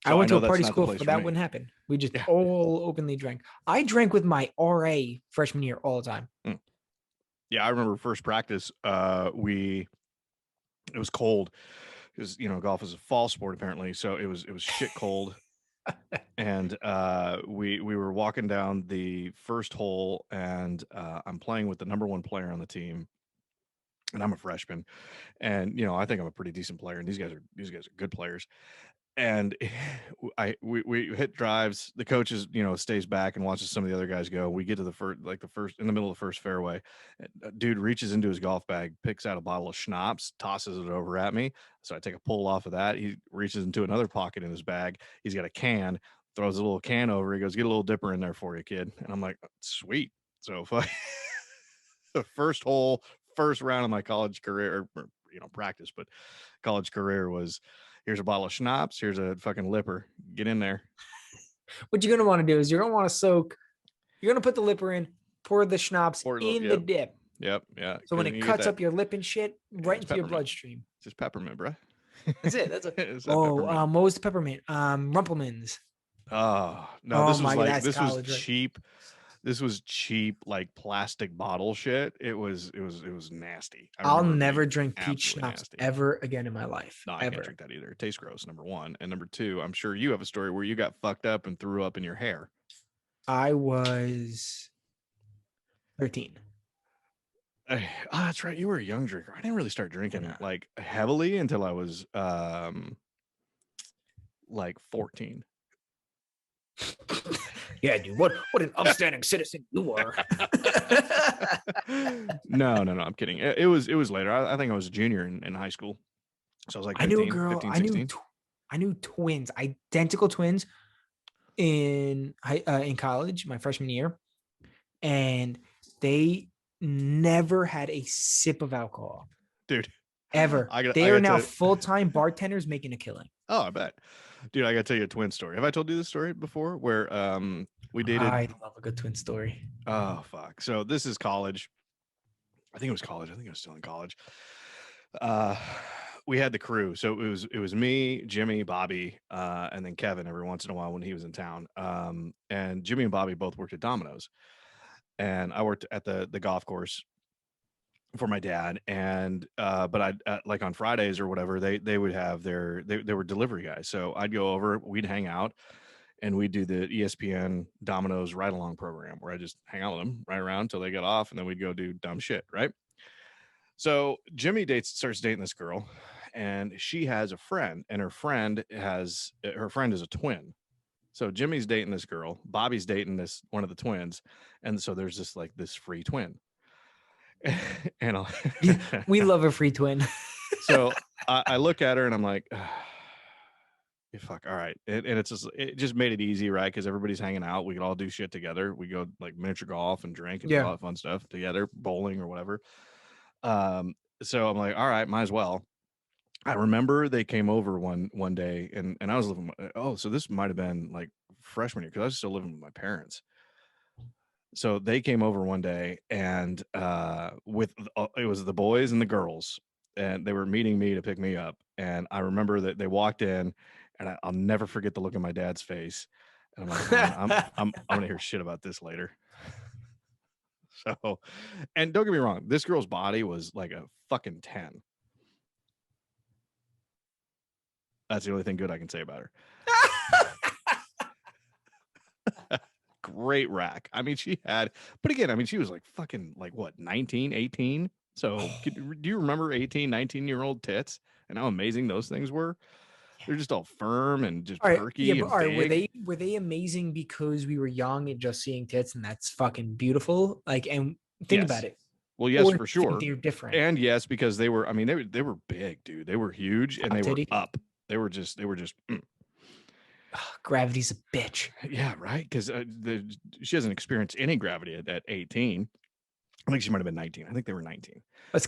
Speaker 1: I
Speaker 2: So I
Speaker 1: went to
Speaker 2: know
Speaker 1: a
Speaker 2: that's
Speaker 1: party
Speaker 2: not the
Speaker 1: school
Speaker 2: place
Speaker 1: for
Speaker 2: for
Speaker 1: that
Speaker 2: me.
Speaker 1: wouldn't happen. We just
Speaker 2: Yeah.
Speaker 1: all openly drank. I drank with my RA freshman year all the time.
Speaker 2: Yeah, I remember first practice. It was cold because golf is a fall sport apparently, so it was shit cold. And we were walking down the first hole, and I'm playing with the number one player on the team, and I'm a freshman, and I think I'm a pretty decent player, and these guys are good players. And we hit drives. The coach stays back and watches some of the other guys go. We get to the first in the middle of the first fairway. Dude reaches into his golf bag, picks out a bottle of schnapps, tosses it over at me. So I take a pull off of that. He reaches into another pocket in his bag. He's got a can, throws a little can over. He goes, "Get a little dipper in there for you, kid." And I'm like, "Sweet." So if the first hole, first round of my college career, or practice, but college career was, here's a bottle of schnapps, here's a fucking lipper, get in there.
Speaker 1: What you're gonna want to do is you're gonna want to soak. You're gonna put the lipper in, pour the schnapps in the dip.
Speaker 2: Yep, yeah.
Speaker 1: So when it cuts up your lip and shit, right into your bloodstream.
Speaker 2: It's just peppermint, bro.
Speaker 1: That's it. That's
Speaker 2: It's
Speaker 1: it. What was the peppermint? Rumplemans.
Speaker 2: Oh no,
Speaker 1: Oh
Speaker 2: this was
Speaker 1: my God,
Speaker 2: like
Speaker 1: that's
Speaker 2: this was
Speaker 1: college, right?
Speaker 2: cheap. This was cheap, like plastic bottle shit. It was nasty.
Speaker 1: I'll
Speaker 2: remember
Speaker 1: never
Speaker 2: being
Speaker 1: drink peach
Speaker 2: absolutely
Speaker 1: schnapps
Speaker 2: nasty.
Speaker 1: ever again in my life.
Speaker 2: No, I
Speaker 1: Ever.
Speaker 2: can't drink that either. It tastes gross, number one. And number two, I'm sure you have a story where you got fucked up and threw up in your hair.
Speaker 1: I was 13.
Speaker 2: That's right. You were a young drinker. I didn't really start drinking like heavily until I was like 14.
Speaker 1: Yeah, dude. What an upstanding citizen you were.
Speaker 2: No, I'm kidding. It was later. I think I was a junior in high school. So I was like 15,
Speaker 1: I knew a girl.
Speaker 2: 15, 16.
Speaker 1: I knew twins, identical twins in college, my freshman year, and they never had a sip of alcohol,
Speaker 2: dude.
Speaker 1: Ever. They are now full-time bartenders making a killing.
Speaker 2: Oh, I bet. Dude, I got to tell you a twin story. Have I told you this story before where we dated?
Speaker 1: I love a good twin story.
Speaker 2: Oh, fuck. So this is college. I think it was college. I think I was still in college. We had the crew. So it was me, Jimmy, Bobby, and then Kevin every once in a while when he was in town. And Jimmy and Bobby both worked at Domino's. And I worked at the golf course for my dad. And but I like on Fridays or whatever, they would have they were delivery guys. So I'd go over, we'd hang out, and we'd do the ESPN Domino's ride along program where I just hang out with them right around until they got off, and then we'd go do dumb shit, right? So Jimmy starts dating this girl, and she has a friend, and her friend is a twin. So Jimmy's dating this girl, Bobby's dating one of the twins, and so there's this free twin. And
Speaker 1: we love a free twin.
Speaker 2: So I look at her and I'm like, fuck, all right. And it just made it easy, right? Because everybody's hanging out. We could all do shit together. We go like miniature golf and drink and do all that fun stuff together, bowling or whatever. So I'm like, all right, might as well. I remember they came over one day, and I was living. So this might have been like freshman year because I was still living with my parents. So they came over one day, and it was the boys and the girls, and they were meeting me to pick me up. And I remember that they walked in, and I'll never forget the look on my dad's face. And I'm like, I'm gonna hear shit about this later. So, and don't get me wrong, this girl's body was like a fucking 10. That's the only thing good I can say about her. Great rack. I mean, but again, I mean, she was like fucking like what, 19, 18? So do you remember 18, 19-year-old tits and how amazing those things were? They're just all firm and just perky. Yeah, but
Speaker 1: were they amazing because we were young and just seeing tits and that's fucking beautiful? Like, and think about it.
Speaker 2: Well, yes, for sure.
Speaker 1: They're different.
Speaker 2: And yes, because they were big, dude. They were huge and they were up. They were just
Speaker 1: gravity's a bitch.
Speaker 2: Yeah, right. Because she hasn't experienced any gravity at 18. I think she might have been 19. I think they were 19.
Speaker 1: Let's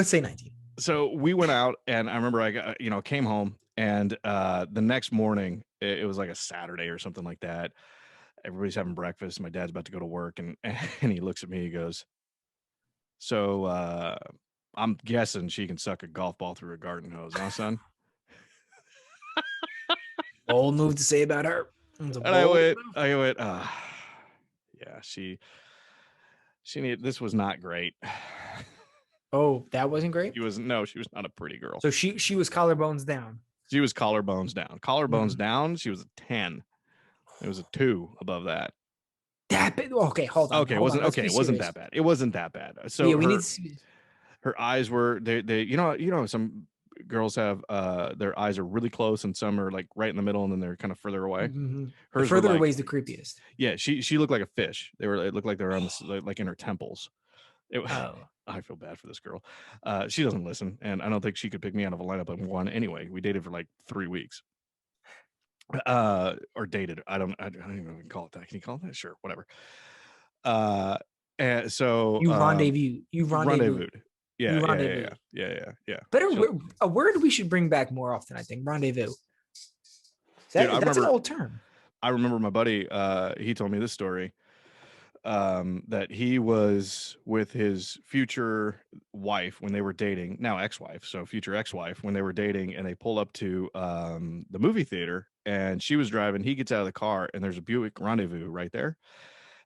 Speaker 1: say 19.
Speaker 2: So we went out, and I remember I came home, And the next morning, it was like a Saturday or something like that. Everybody's having breakfast. My dad's about to go to work, and and he looks at me. He goes, "So I'm guessing she can suck a golf ball through a garden hose, huh, son?"
Speaker 1: Bold move to say about her. It's a
Speaker 2: And I
Speaker 1: bold
Speaker 2: went,
Speaker 1: move.
Speaker 2: yeah, she needed. This was not great.
Speaker 1: Oh, that wasn't great.
Speaker 2: She was not a pretty girl.
Speaker 1: So she was collarbones down.
Speaker 2: She was collarbones down. Collarbones down. She was a 10. It was a 2 above that.
Speaker 1: That bit. Okay, hold on.
Speaker 2: Okay, it wasn't okay. It wasn't that bad. It wasn't that bad. So
Speaker 1: yeah, we
Speaker 2: her,
Speaker 1: need to.
Speaker 2: her eyes were they some girls have their eyes are really close and some are like right in the middle and then they're kind of further away.
Speaker 1: Mm-hmm.
Speaker 2: Hers
Speaker 1: Further
Speaker 2: were like,
Speaker 1: away is the creepiest.
Speaker 2: yeah, she looked like a fish. It looked like they were on the, like in her temples. I feel bad for this girl. She doesn't listen, and I don't think she could pick me out of a lineup of one anyway. We dated for like 3 weeks. Or dated. I don't even call it that. Can you call it that? Sure, whatever. And so
Speaker 1: you rendezvous. You rendezvous.
Speaker 2: Yeah,
Speaker 1: you rendezvous.
Speaker 2: Yeah.
Speaker 1: Better a word we should bring back more often. I think rendezvous. That's an old term.
Speaker 2: I remember my buddy. He told me this story. That he was with his future wife when they were dating, now ex-wife, so future ex-wife, when they were dating, and they pull up to the movie theater, and she was driving. He gets out of the car, and there's a Buick Rendezvous right there,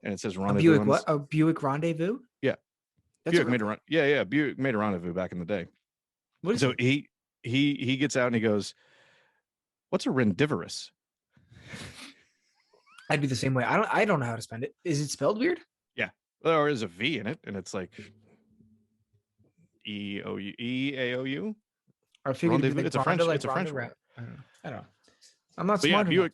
Speaker 2: and it says Rendezvous.
Speaker 1: A Buick what? A Buick Rendezvous?
Speaker 2: Yeah, Buick made a Buick made a Rendezvous back in the day. What is so it? He gets out and he goes, "What's a rendivorous?"
Speaker 1: I'd be the same way. I don't know how to spell it. Is it spelled weird?
Speaker 2: Yeah. Well, there's a V in it, and it's like E-A-O-U.
Speaker 1: Or figured
Speaker 2: it's a French. It's a French word.
Speaker 1: I don't know. I'm not smart enough.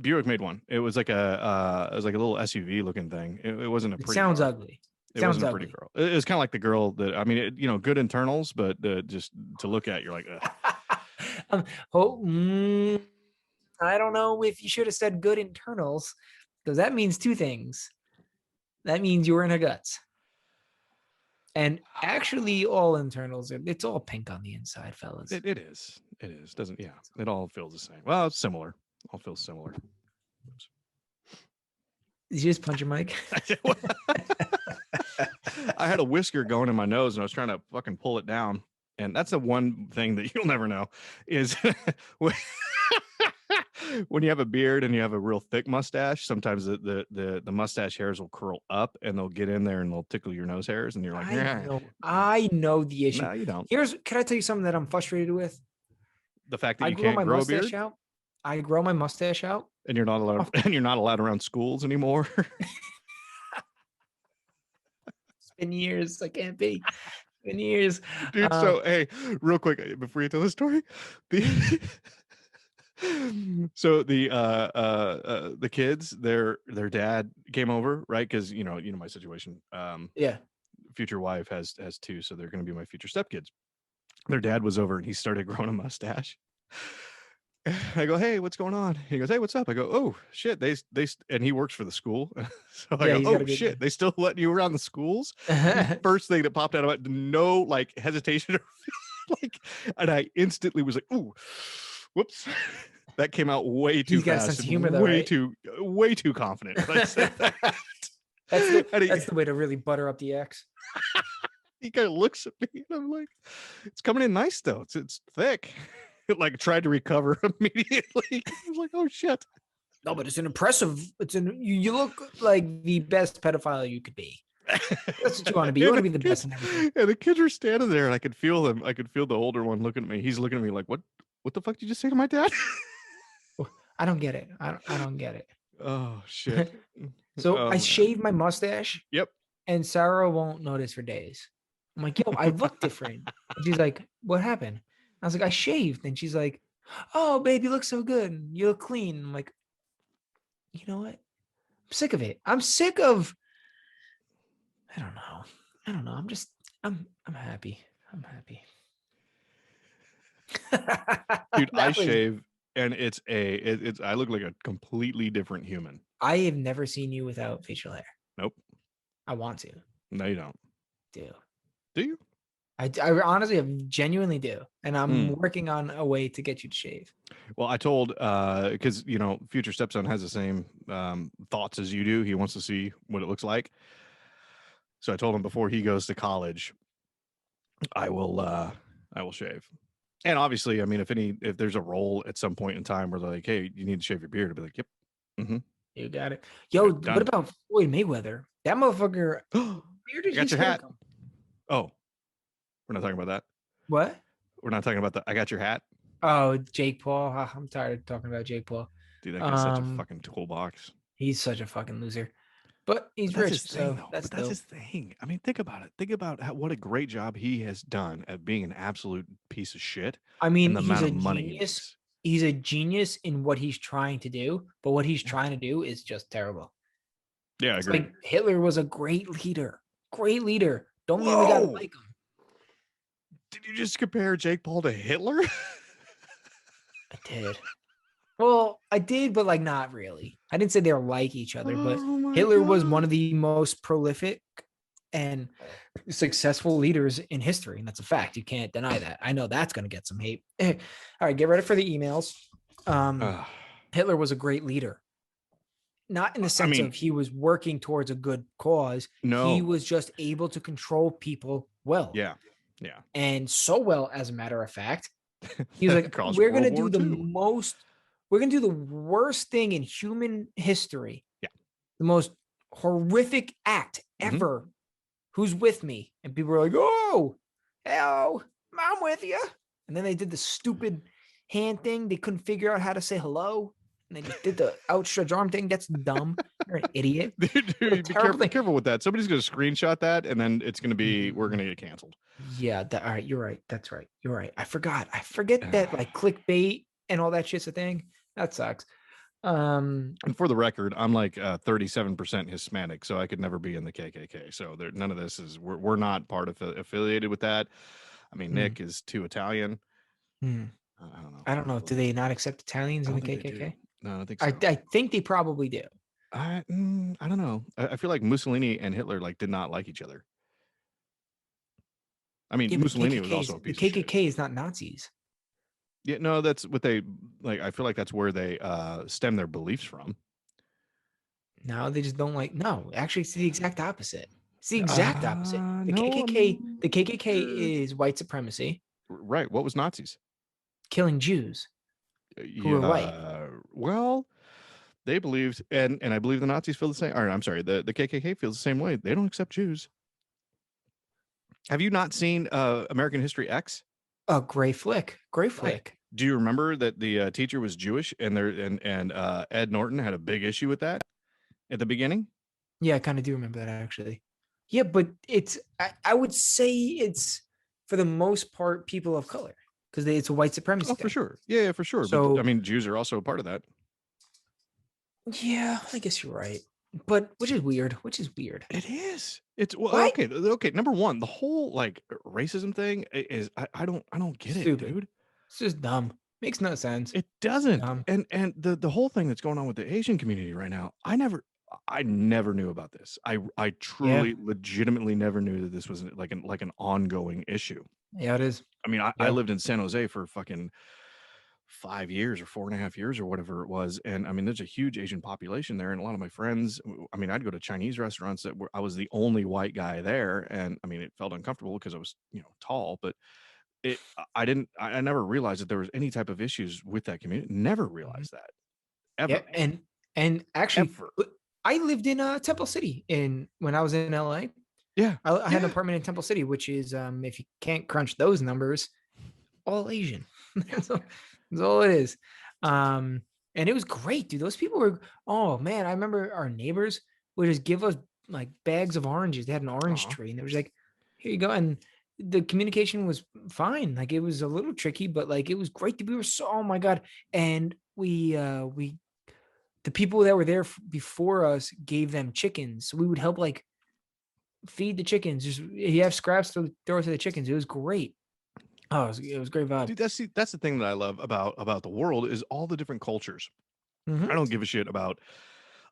Speaker 2: Buick made one. It was like a little SUV looking thing. It wasn't a pretty.
Speaker 1: It sounds ugly.
Speaker 2: It wasn't a pretty girl. It was kind of like the girl that good internals, but just to look at, you're like,
Speaker 1: I don't know if you should have said good internals, because that means two things. That means you were in her guts. And actually, all internals it's all pink on the inside, fellas.
Speaker 2: It is. It is. Doesn't, yeah. It all feels the same. Well, it's similar. All feels similar. Oops.
Speaker 1: Did you just punch your mic?
Speaker 2: I had a whisker going in my nose and I was trying to fucking pull it down. And that's the one thing that you'll never know is when you have a beard and you have a real thick mustache, sometimes the mustache hairs will curl up and they'll get in there and they'll tickle your nose hairs. And you're like,
Speaker 1: I know the issue.
Speaker 2: No, you don't.
Speaker 1: Can I tell you something that I'm frustrated with?
Speaker 2: The fact that you can't grow a beard?
Speaker 1: I grow my mustache out.
Speaker 2: And you're not allowed and you're not allowed around schools anymore.
Speaker 1: It's been years. I can't be. It's been years.
Speaker 2: Dude, so hey, real quick before you tell the story. So the kids, their dad came over, right? Because you know my situation.
Speaker 1: Yeah.
Speaker 2: Future wife has 2, so they're going to be my future stepkids. Their dad was over and he started growing a mustache. I go, hey, what's going on? He goes, hey, what's up? I go, oh shit, they and he works for the school. So I go, oh shit, they still letting you around the schools? First thing that popped out of it, no like hesitation or like, and I instantly was like, ooh, whoops. That came out way too fast.
Speaker 1: Got a sense of humor, though,
Speaker 2: way too confident.
Speaker 1: That's the way to really butter up the ex.
Speaker 2: He kind of looks at me and I'm like, it's coming in nice though. It's thick. Like tried to recover immediately. I was like, oh shit.
Speaker 1: No, but it's an impressive. You look like the best pedophile you could be. That's what you want to be. You want to be the best in everything.
Speaker 2: And the kids were standing there and I could feel them. I could feel the older one looking at me. He's looking at me like, what the fuck did you just say to my dad?
Speaker 1: I don't get it. I don't get it.
Speaker 2: Oh shit.
Speaker 1: So I shaved my mustache.
Speaker 2: Yep.
Speaker 1: And Sarah won't notice for days. I'm like, yo, I look different. And she's like, what happened? I was like, I shaved. And she's like, oh, babe, you look so good. You look clean. I'm like, you know what? I'm sick of it. I'm sick of, I don't know. I'm happy. I'm happy.
Speaker 2: Dude, I shave and I look like a completely different human.
Speaker 1: I have never seen you without facial hair.
Speaker 2: Nope.
Speaker 1: I want to.
Speaker 2: No, you don't.
Speaker 1: Do
Speaker 2: you?
Speaker 1: I honestly, I genuinely do, and I'm
Speaker 2: Hmm.
Speaker 1: working on a way to get you to shave.
Speaker 2: Well, I told because future stepson has the same thoughts as you do. He wants to see what it looks like. So I told him before he goes to college, I will shave. And obviously, I mean, if there's a role at some point in time where they're like, hey, you need to shave your beard, I'll be like, yep, mm-hmm,
Speaker 1: You got it.
Speaker 2: yeah,
Speaker 1: Yo, what
Speaker 2: done.
Speaker 1: about Floyd Mayweather? That motherfucker. Where
Speaker 2: I
Speaker 1: did
Speaker 2: got
Speaker 1: his
Speaker 2: your
Speaker 1: hair
Speaker 2: hat.
Speaker 1: come?
Speaker 2: Oh, we're not talking about that.
Speaker 1: What?
Speaker 2: We're not talking about the I got your hat.
Speaker 1: Oh, Jake Paul. I'm tired of talking about Jake Paul.
Speaker 2: Dude, that guy's such a
Speaker 1: Um,
Speaker 2: fucking toolbox.
Speaker 1: he's such a fucking loser, but
Speaker 2: But
Speaker 1: he's
Speaker 2: that's his
Speaker 1: rich,
Speaker 2: thing,
Speaker 1: so
Speaker 2: though.
Speaker 1: that's
Speaker 2: But that's
Speaker 1: dope.
Speaker 2: his thing. I mean, think about it. Think about what a great job he has done at being an absolute piece of shit
Speaker 1: I
Speaker 2: and
Speaker 1: mean,
Speaker 2: the
Speaker 1: he's
Speaker 2: amount
Speaker 1: a
Speaker 2: of money he
Speaker 1: genius.
Speaker 2: makes.
Speaker 1: He's a genius in what he's trying to do, but what he's
Speaker 2: Yeah.
Speaker 1: trying to do is just terrible.
Speaker 2: Yeah, I
Speaker 1: It's
Speaker 2: agree.
Speaker 1: like Hitler was a great leader. Great leader. Don't mean we gotta
Speaker 2: Whoa!
Speaker 1: like him.
Speaker 2: Did you just compare Jake Paul to Hitler?
Speaker 1: I did. Well, I did, but like not really. I didn't say they were like each other, but
Speaker 2: Oh my
Speaker 1: Hitler was one
Speaker 2: god.
Speaker 1: of the most prolific and successful leaders in history, and that's a fact. You can't deny that. I know that's going to get some hate. All right, get ready for the emails.
Speaker 2: Uh,
Speaker 1: Hitler was a great leader, not in the
Speaker 2: I
Speaker 1: sense
Speaker 2: mean,
Speaker 1: of he was working towards a good cause. He
Speaker 2: no.
Speaker 1: was just able to control people well,
Speaker 2: Yeah. Yeah.
Speaker 1: and so well, as a matter of fact. He was like,
Speaker 2: Caused
Speaker 1: we're going
Speaker 2: World
Speaker 1: to
Speaker 2: War
Speaker 1: do the
Speaker 2: II.
Speaker 1: most, we're going to do the worst thing in human history,
Speaker 2: Yeah.
Speaker 1: the most horrific act
Speaker 2: Mm-hmm.
Speaker 1: ever. Who's with me? And people were like, oh, hello, I'm with you. And then they did the stupid hand thing. They couldn't figure out how to say hello. And they just did the outstretched arm thing. That's dumb. You're an idiot.
Speaker 2: Dude, be
Speaker 1: Terrible
Speaker 2: careful,
Speaker 1: thing.
Speaker 2: careful with that. Somebody's going to screenshot that, and then it's going to be we're going to get canceled.
Speaker 1: Yeah, all right, you're right. That's right. You're right. I forget that like clickbait and all that shit's a thing. That sucks.
Speaker 2: And for the record, I'm like 37% Hispanic, so I could never be in the KKK. So none of this is we're not part of affiliated with that. I mean, Nick is too Italian.
Speaker 1: I
Speaker 2: don't know.
Speaker 1: I don't know. Do they not accept Italians
Speaker 2: I
Speaker 1: in
Speaker 2: don't
Speaker 1: the
Speaker 2: think they do.
Speaker 1: KKK?
Speaker 2: No, I don't think so.
Speaker 1: I think they probably do.
Speaker 2: I don't know. I feel like Mussolini and Hitler like did not like each other. I mean,
Speaker 1: Yeah, but
Speaker 2: Mussolini was also a
Speaker 1: the
Speaker 2: piece of shit.
Speaker 1: KKK is not Nazis.
Speaker 2: Yeah, no, that's what they like. I feel like that's where they stem their beliefs from.
Speaker 1: No, they just don't like. No, actually, it's the exact opposite. It's the exact opposite. The
Speaker 2: No, I
Speaker 1: KKK,
Speaker 2: mean,
Speaker 1: the KKK is white supremacy,
Speaker 2: right. What was Nazis?
Speaker 1: killing Jews who were white.
Speaker 2: Well, they believed, and I believe the Nazis feel the same. Or I'm sorry, the KKK feels the same way. They don't accept Jews. Have you not seen American History X?
Speaker 1: Oh, great flick. Great flick.
Speaker 2: Do you remember that the teacher was Jewish, and Ed Norton had a big issue with that at the beginning?
Speaker 1: Yeah, I kind of do remember that actually. Yeah, but I would say it's for the most part people of color because it's a white supremacy
Speaker 2: Oh,
Speaker 1: thing.
Speaker 2: for sure. Yeah, for sure.
Speaker 1: So,
Speaker 2: but I mean, Jews are also a part of that.
Speaker 1: Yeah, I guess you're right. But which is weird.
Speaker 2: It is. It's well,
Speaker 1: Why?
Speaker 2: okay. Number one, the whole like racism thing is I don't get
Speaker 1: Stupid.
Speaker 2: it, dude.
Speaker 1: It's just dumb. Makes no sense.
Speaker 2: It doesn't.
Speaker 1: Dumb.
Speaker 2: And the whole thing that's going on with the Asian community right now, I never knew about this. I truly legitimately never knew that this was like an ongoing issue.
Speaker 1: Yeah, it is.
Speaker 2: I mean, I lived in San Jose for fucking 5 years or 4.5 years or whatever it was. And I mean, there's a huge Asian population there. And a lot of my friends, I mean, I'd go to Chinese restaurants I was the only white guy there. And I mean, it felt uncomfortable because I was, tall, but I never realized that there was any type of issues with that community. Never realized that ever.
Speaker 1: Yeah, and actually,
Speaker 2: Ever.
Speaker 1: I lived in Temple City when I was in LA.
Speaker 2: Yeah.
Speaker 1: I had an apartment in Temple City, which is if you can't crunch those numbers, all Asian. That's all it is. And it was great, dude. Those people were, oh man, I remember our neighbors would just give us like bags of oranges. They had an orange tree and they was like, here you go. And the communication was fine. Like it was a little tricky, but like it was great. We were so, oh my God. And the people that were there before us gave them chickens. So we would help like feed the chickens. Just you have scraps to throw to the chickens. It was great. Oh, it was great vibe.
Speaker 2: Dude, that's the thing that I love about the world is all the different cultures.
Speaker 1: Mm-hmm.
Speaker 2: I don't give a shit about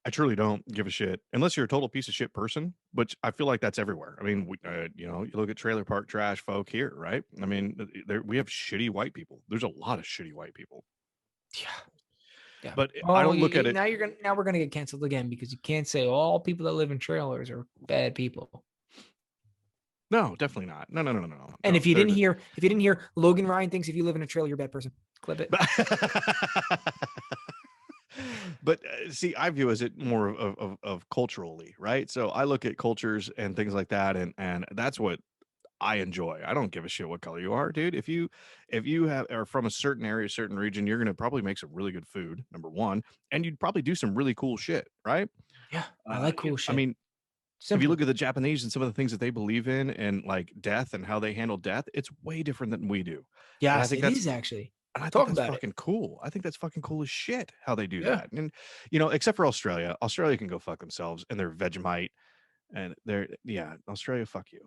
Speaker 2: I truly don't give a shit unless you're a total piece of shit person, which I feel like that's everywhere. I mean, you look at trailer park trash folk here, right? I mean, we have shitty white people. There's a lot of shitty white people,
Speaker 1: Yeah. Yeah.
Speaker 2: but I
Speaker 1: Oh,
Speaker 2: don't look at it.
Speaker 1: now we're gonna get canceled again because you can't say all people that live in trailers are bad people.
Speaker 2: No, definitely not. No.
Speaker 1: And
Speaker 2: No,
Speaker 1: if you didn't hear, Logan Ryan thinks if you live in a trailer, you're a bad person. Clip it.
Speaker 2: But see, I view as it more of culturally, right? So I look at cultures and things like that, and that's what I enjoy. I don't give a shit what color you are, dude. If you are from a certain area, certain region, you're gonna probably make some really good food, number one, and you'd probably do some really cool shit, right?
Speaker 1: Yeah, I like cool
Speaker 2: I
Speaker 1: shit.
Speaker 2: mean, if you
Speaker 1: Simple.
Speaker 2: look at the Japanese and some of the things that they believe in and like death and how they handle death, it's way different than we do. And I
Speaker 1: Yes,
Speaker 2: think
Speaker 1: it
Speaker 2: that's
Speaker 1: is actually.
Speaker 2: and I think
Speaker 1: Talk
Speaker 2: that's
Speaker 1: about it.
Speaker 2: fucking cool. I think that's fucking cool as shit how they do
Speaker 1: Yeah.
Speaker 2: that. And except for Australia. Australia can go fuck themselves and they're Vegemite and Australia, fuck you.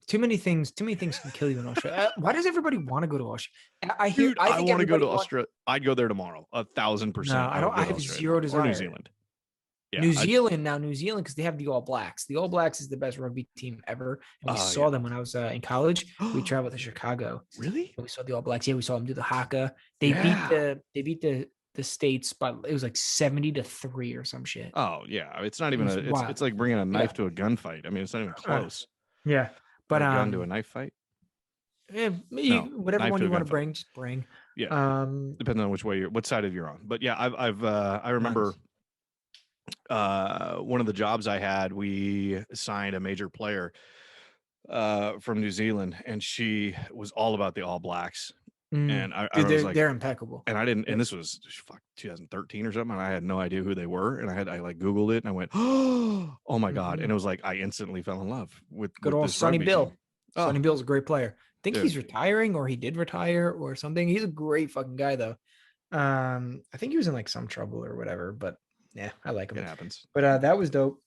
Speaker 1: Too many things can kill you in Australia. Why does everybody want to go to Australia?
Speaker 2: Dude,
Speaker 1: I
Speaker 2: I
Speaker 1: think
Speaker 2: want to go
Speaker 1: everybody
Speaker 2: to
Speaker 1: wants.
Speaker 2: Australia. I'd go there tomorrow.
Speaker 1: No,
Speaker 2: 1,000%.
Speaker 1: I
Speaker 2: I would
Speaker 1: don't.
Speaker 2: go
Speaker 1: I
Speaker 2: to
Speaker 1: have
Speaker 2: Australia
Speaker 1: zero
Speaker 2: tomorrow or New
Speaker 1: desire.
Speaker 2: Zealand. Yeah.
Speaker 1: New Zealand, because they have the All Blacks. The All Blacks is the best rugby team ever, and we saw them when I was in college. We traveled to Chicago.
Speaker 2: Really?
Speaker 1: And we saw the All Blacks. Yeah, we saw them do the haka. They
Speaker 2: Yeah.
Speaker 1: beat the states by, it was like 70-3 or some shit.
Speaker 2: Oh yeah. It's not
Speaker 1: It
Speaker 2: even
Speaker 1: was wild.
Speaker 2: it's like bringing a
Speaker 1: Yeah,
Speaker 2: knife to a gunfight. I mean, it's not even close.
Speaker 1: yeah. But
Speaker 2: Or a gun to a knife fight.
Speaker 1: yeah,
Speaker 2: No,
Speaker 1: whatever
Speaker 2: knife
Speaker 1: one
Speaker 2: to a
Speaker 1: you want to
Speaker 2: gunfight.
Speaker 1: bring, just bring.
Speaker 2: Yeah.
Speaker 1: Um,
Speaker 2: Depending on what side of you're on. But yeah, I remember one of the jobs I had, we signed a major player from New Zealand, and she was all about the All Blacks. And I
Speaker 1: dude,
Speaker 2: was like,
Speaker 1: they're impeccable.
Speaker 2: and I didn't, and this was 2013 or something, and I had no idea who they were, and I like Googled it, and I went, oh my god, and it was like I instantly fell in love with
Speaker 1: Good old
Speaker 2: this
Speaker 1: Sonny
Speaker 2: rugby
Speaker 1: Bill.
Speaker 2: team.
Speaker 1: Sonny
Speaker 2: Oh,
Speaker 1: Bill's a great player. I think
Speaker 2: dude,
Speaker 1: he's retiring, or he did retire or something. He's a great fucking guy though. I think he was in like some trouble or whatever, but yeah, I like him.
Speaker 2: it happens.
Speaker 1: But that was dope.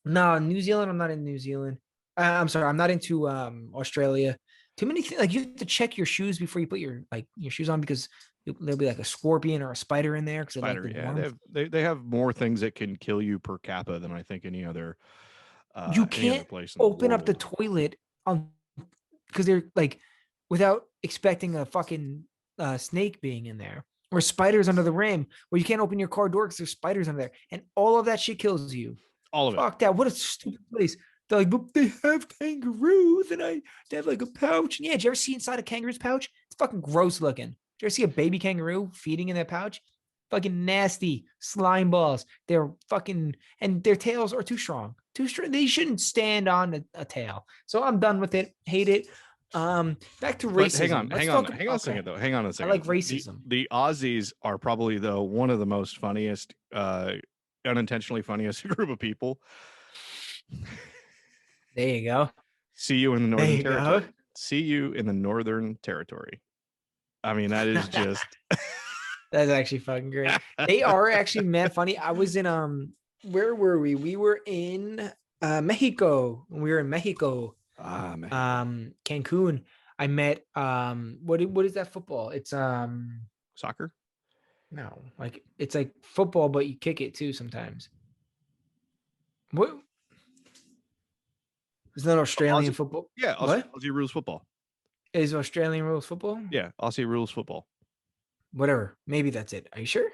Speaker 1: No, New Zealand, I'm not in New Zealand. I'm sorry, I'm not into Australia. Too many things. Like you have to check your shoes before you put your shoes on because there'll be like a scorpion or a spider in there because they like
Speaker 2: Spider,
Speaker 1: the
Speaker 2: yeah,
Speaker 1: warmth.
Speaker 2: they have more things that can kill you per capita than I think
Speaker 1: You
Speaker 2: any other
Speaker 1: can't
Speaker 2: place in the
Speaker 1: open up the
Speaker 2: world.
Speaker 1: toilet on because they're like without expecting a fucking snake being in there or spiders under the rim, or you can't open your car door because there's spiders under there, and all of that shit kills you.
Speaker 2: All of it.
Speaker 1: Fuck that! What a stupid place. They're like, but they have kangaroos, and they have like a pouch. And yeah, did you ever see inside a kangaroo's pouch? It's fucking gross looking. Did you ever see a baby kangaroo feeding in that pouch? Fucking nasty slime balls. They're fucking, and their tails are too strong. Too strong. They shouldn't stand on a tail. So I'm done with it. Hate it. Back to
Speaker 2: But
Speaker 1: racism.
Speaker 2: hang on a second though. Hang on a
Speaker 1: I
Speaker 2: second.
Speaker 1: like racism.
Speaker 2: The Aussies are probably though one of the most funniest, unintentionally funniest group of people.
Speaker 1: There you go.
Speaker 2: See you in the
Speaker 1: There
Speaker 2: Northern
Speaker 1: you
Speaker 2: Territory.
Speaker 1: go.
Speaker 2: See you in the Northern Territory. I mean, that is just
Speaker 1: That's actually fucking great. They are actually mad funny. I was in where were we? We were in Mexico. We were in Mexico.
Speaker 2: man.
Speaker 1: Cancun. I met what is that football? It's
Speaker 2: Soccer?
Speaker 1: no, like it's like football, but you kick it too sometimes. What is that Australian
Speaker 2: Aussie,
Speaker 1: football?
Speaker 2: yeah,
Speaker 1: What
Speaker 2: Aussie rules football.
Speaker 1: is Australian rules football?
Speaker 2: Yeah, Aussie rules football.
Speaker 1: Whatever. Maybe that's it. Are you sure?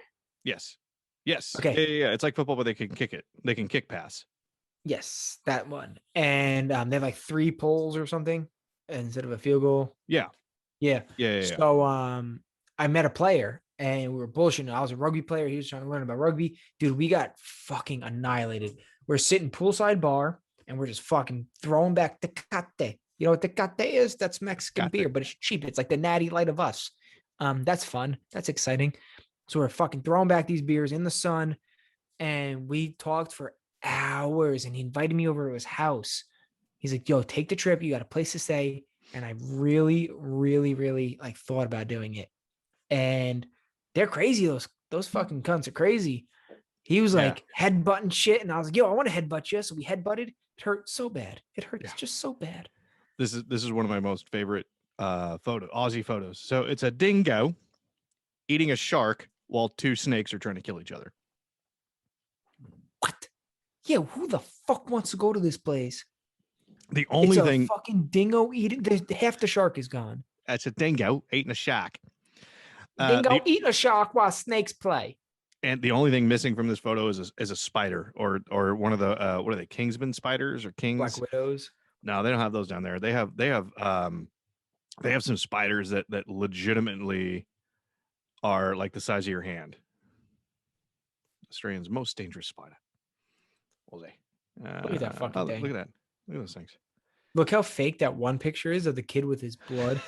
Speaker 2: Yes. Yes.
Speaker 1: Okay.
Speaker 2: Yeah. It's like football, but they can kick it. They can kick pass.
Speaker 1: Yes, that one. And they have like 3 poles or something instead of a field goal.
Speaker 2: Yeah.
Speaker 1: Yeah.
Speaker 2: Yeah.
Speaker 1: So I met a player and we were bullshitting. I was a rugby player. He was trying to learn about rugby. Dude, we got fucking annihilated. We're sitting poolside bar and we're just fucking throwing back Tecate. You know what Tecate is? That's Mexican beer, but it's cheap. It's like the Natty Light of us. That's fun. That's exciting. So we're fucking throwing back these beers in the sun and we talked for hours and he invited me over to his house. He's like, yo, take the trip. You got a place to stay. And I really, really, really like thought about doing it. And they're crazy. Those fucking cunts are crazy. He was like headbutting shit. And I was like, yo, I want to headbutt you. So we headbutted. It hurt so bad. It hurts just so bad.
Speaker 2: This is one of my most favorite Aussie photos. So it's a dingo eating a shark while 2 snakes are trying to kill each other.
Speaker 1: Yeah, who the fuck wants to go to this place?
Speaker 2: The
Speaker 1: It's
Speaker 2: only
Speaker 1: a
Speaker 2: thing
Speaker 1: fucking dingo eating. Half the shark is gone.
Speaker 2: that's a dingo eating a shark.
Speaker 1: Dingo eating a shark while snakes play.
Speaker 2: And the only thing missing from this photo is a spider or one of the what are they, Kingsman spiders or kings?
Speaker 1: Black widows.
Speaker 2: No, they don't have those down there. They have some spiders that legitimately are like the size of your hand. Australia's most dangerous spider. Jose.
Speaker 1: Look at that fucking thing.
Speaker 2: Look at that. Look at those things.
Speaker 1: Look how fake that one picture is of the kid with his blood.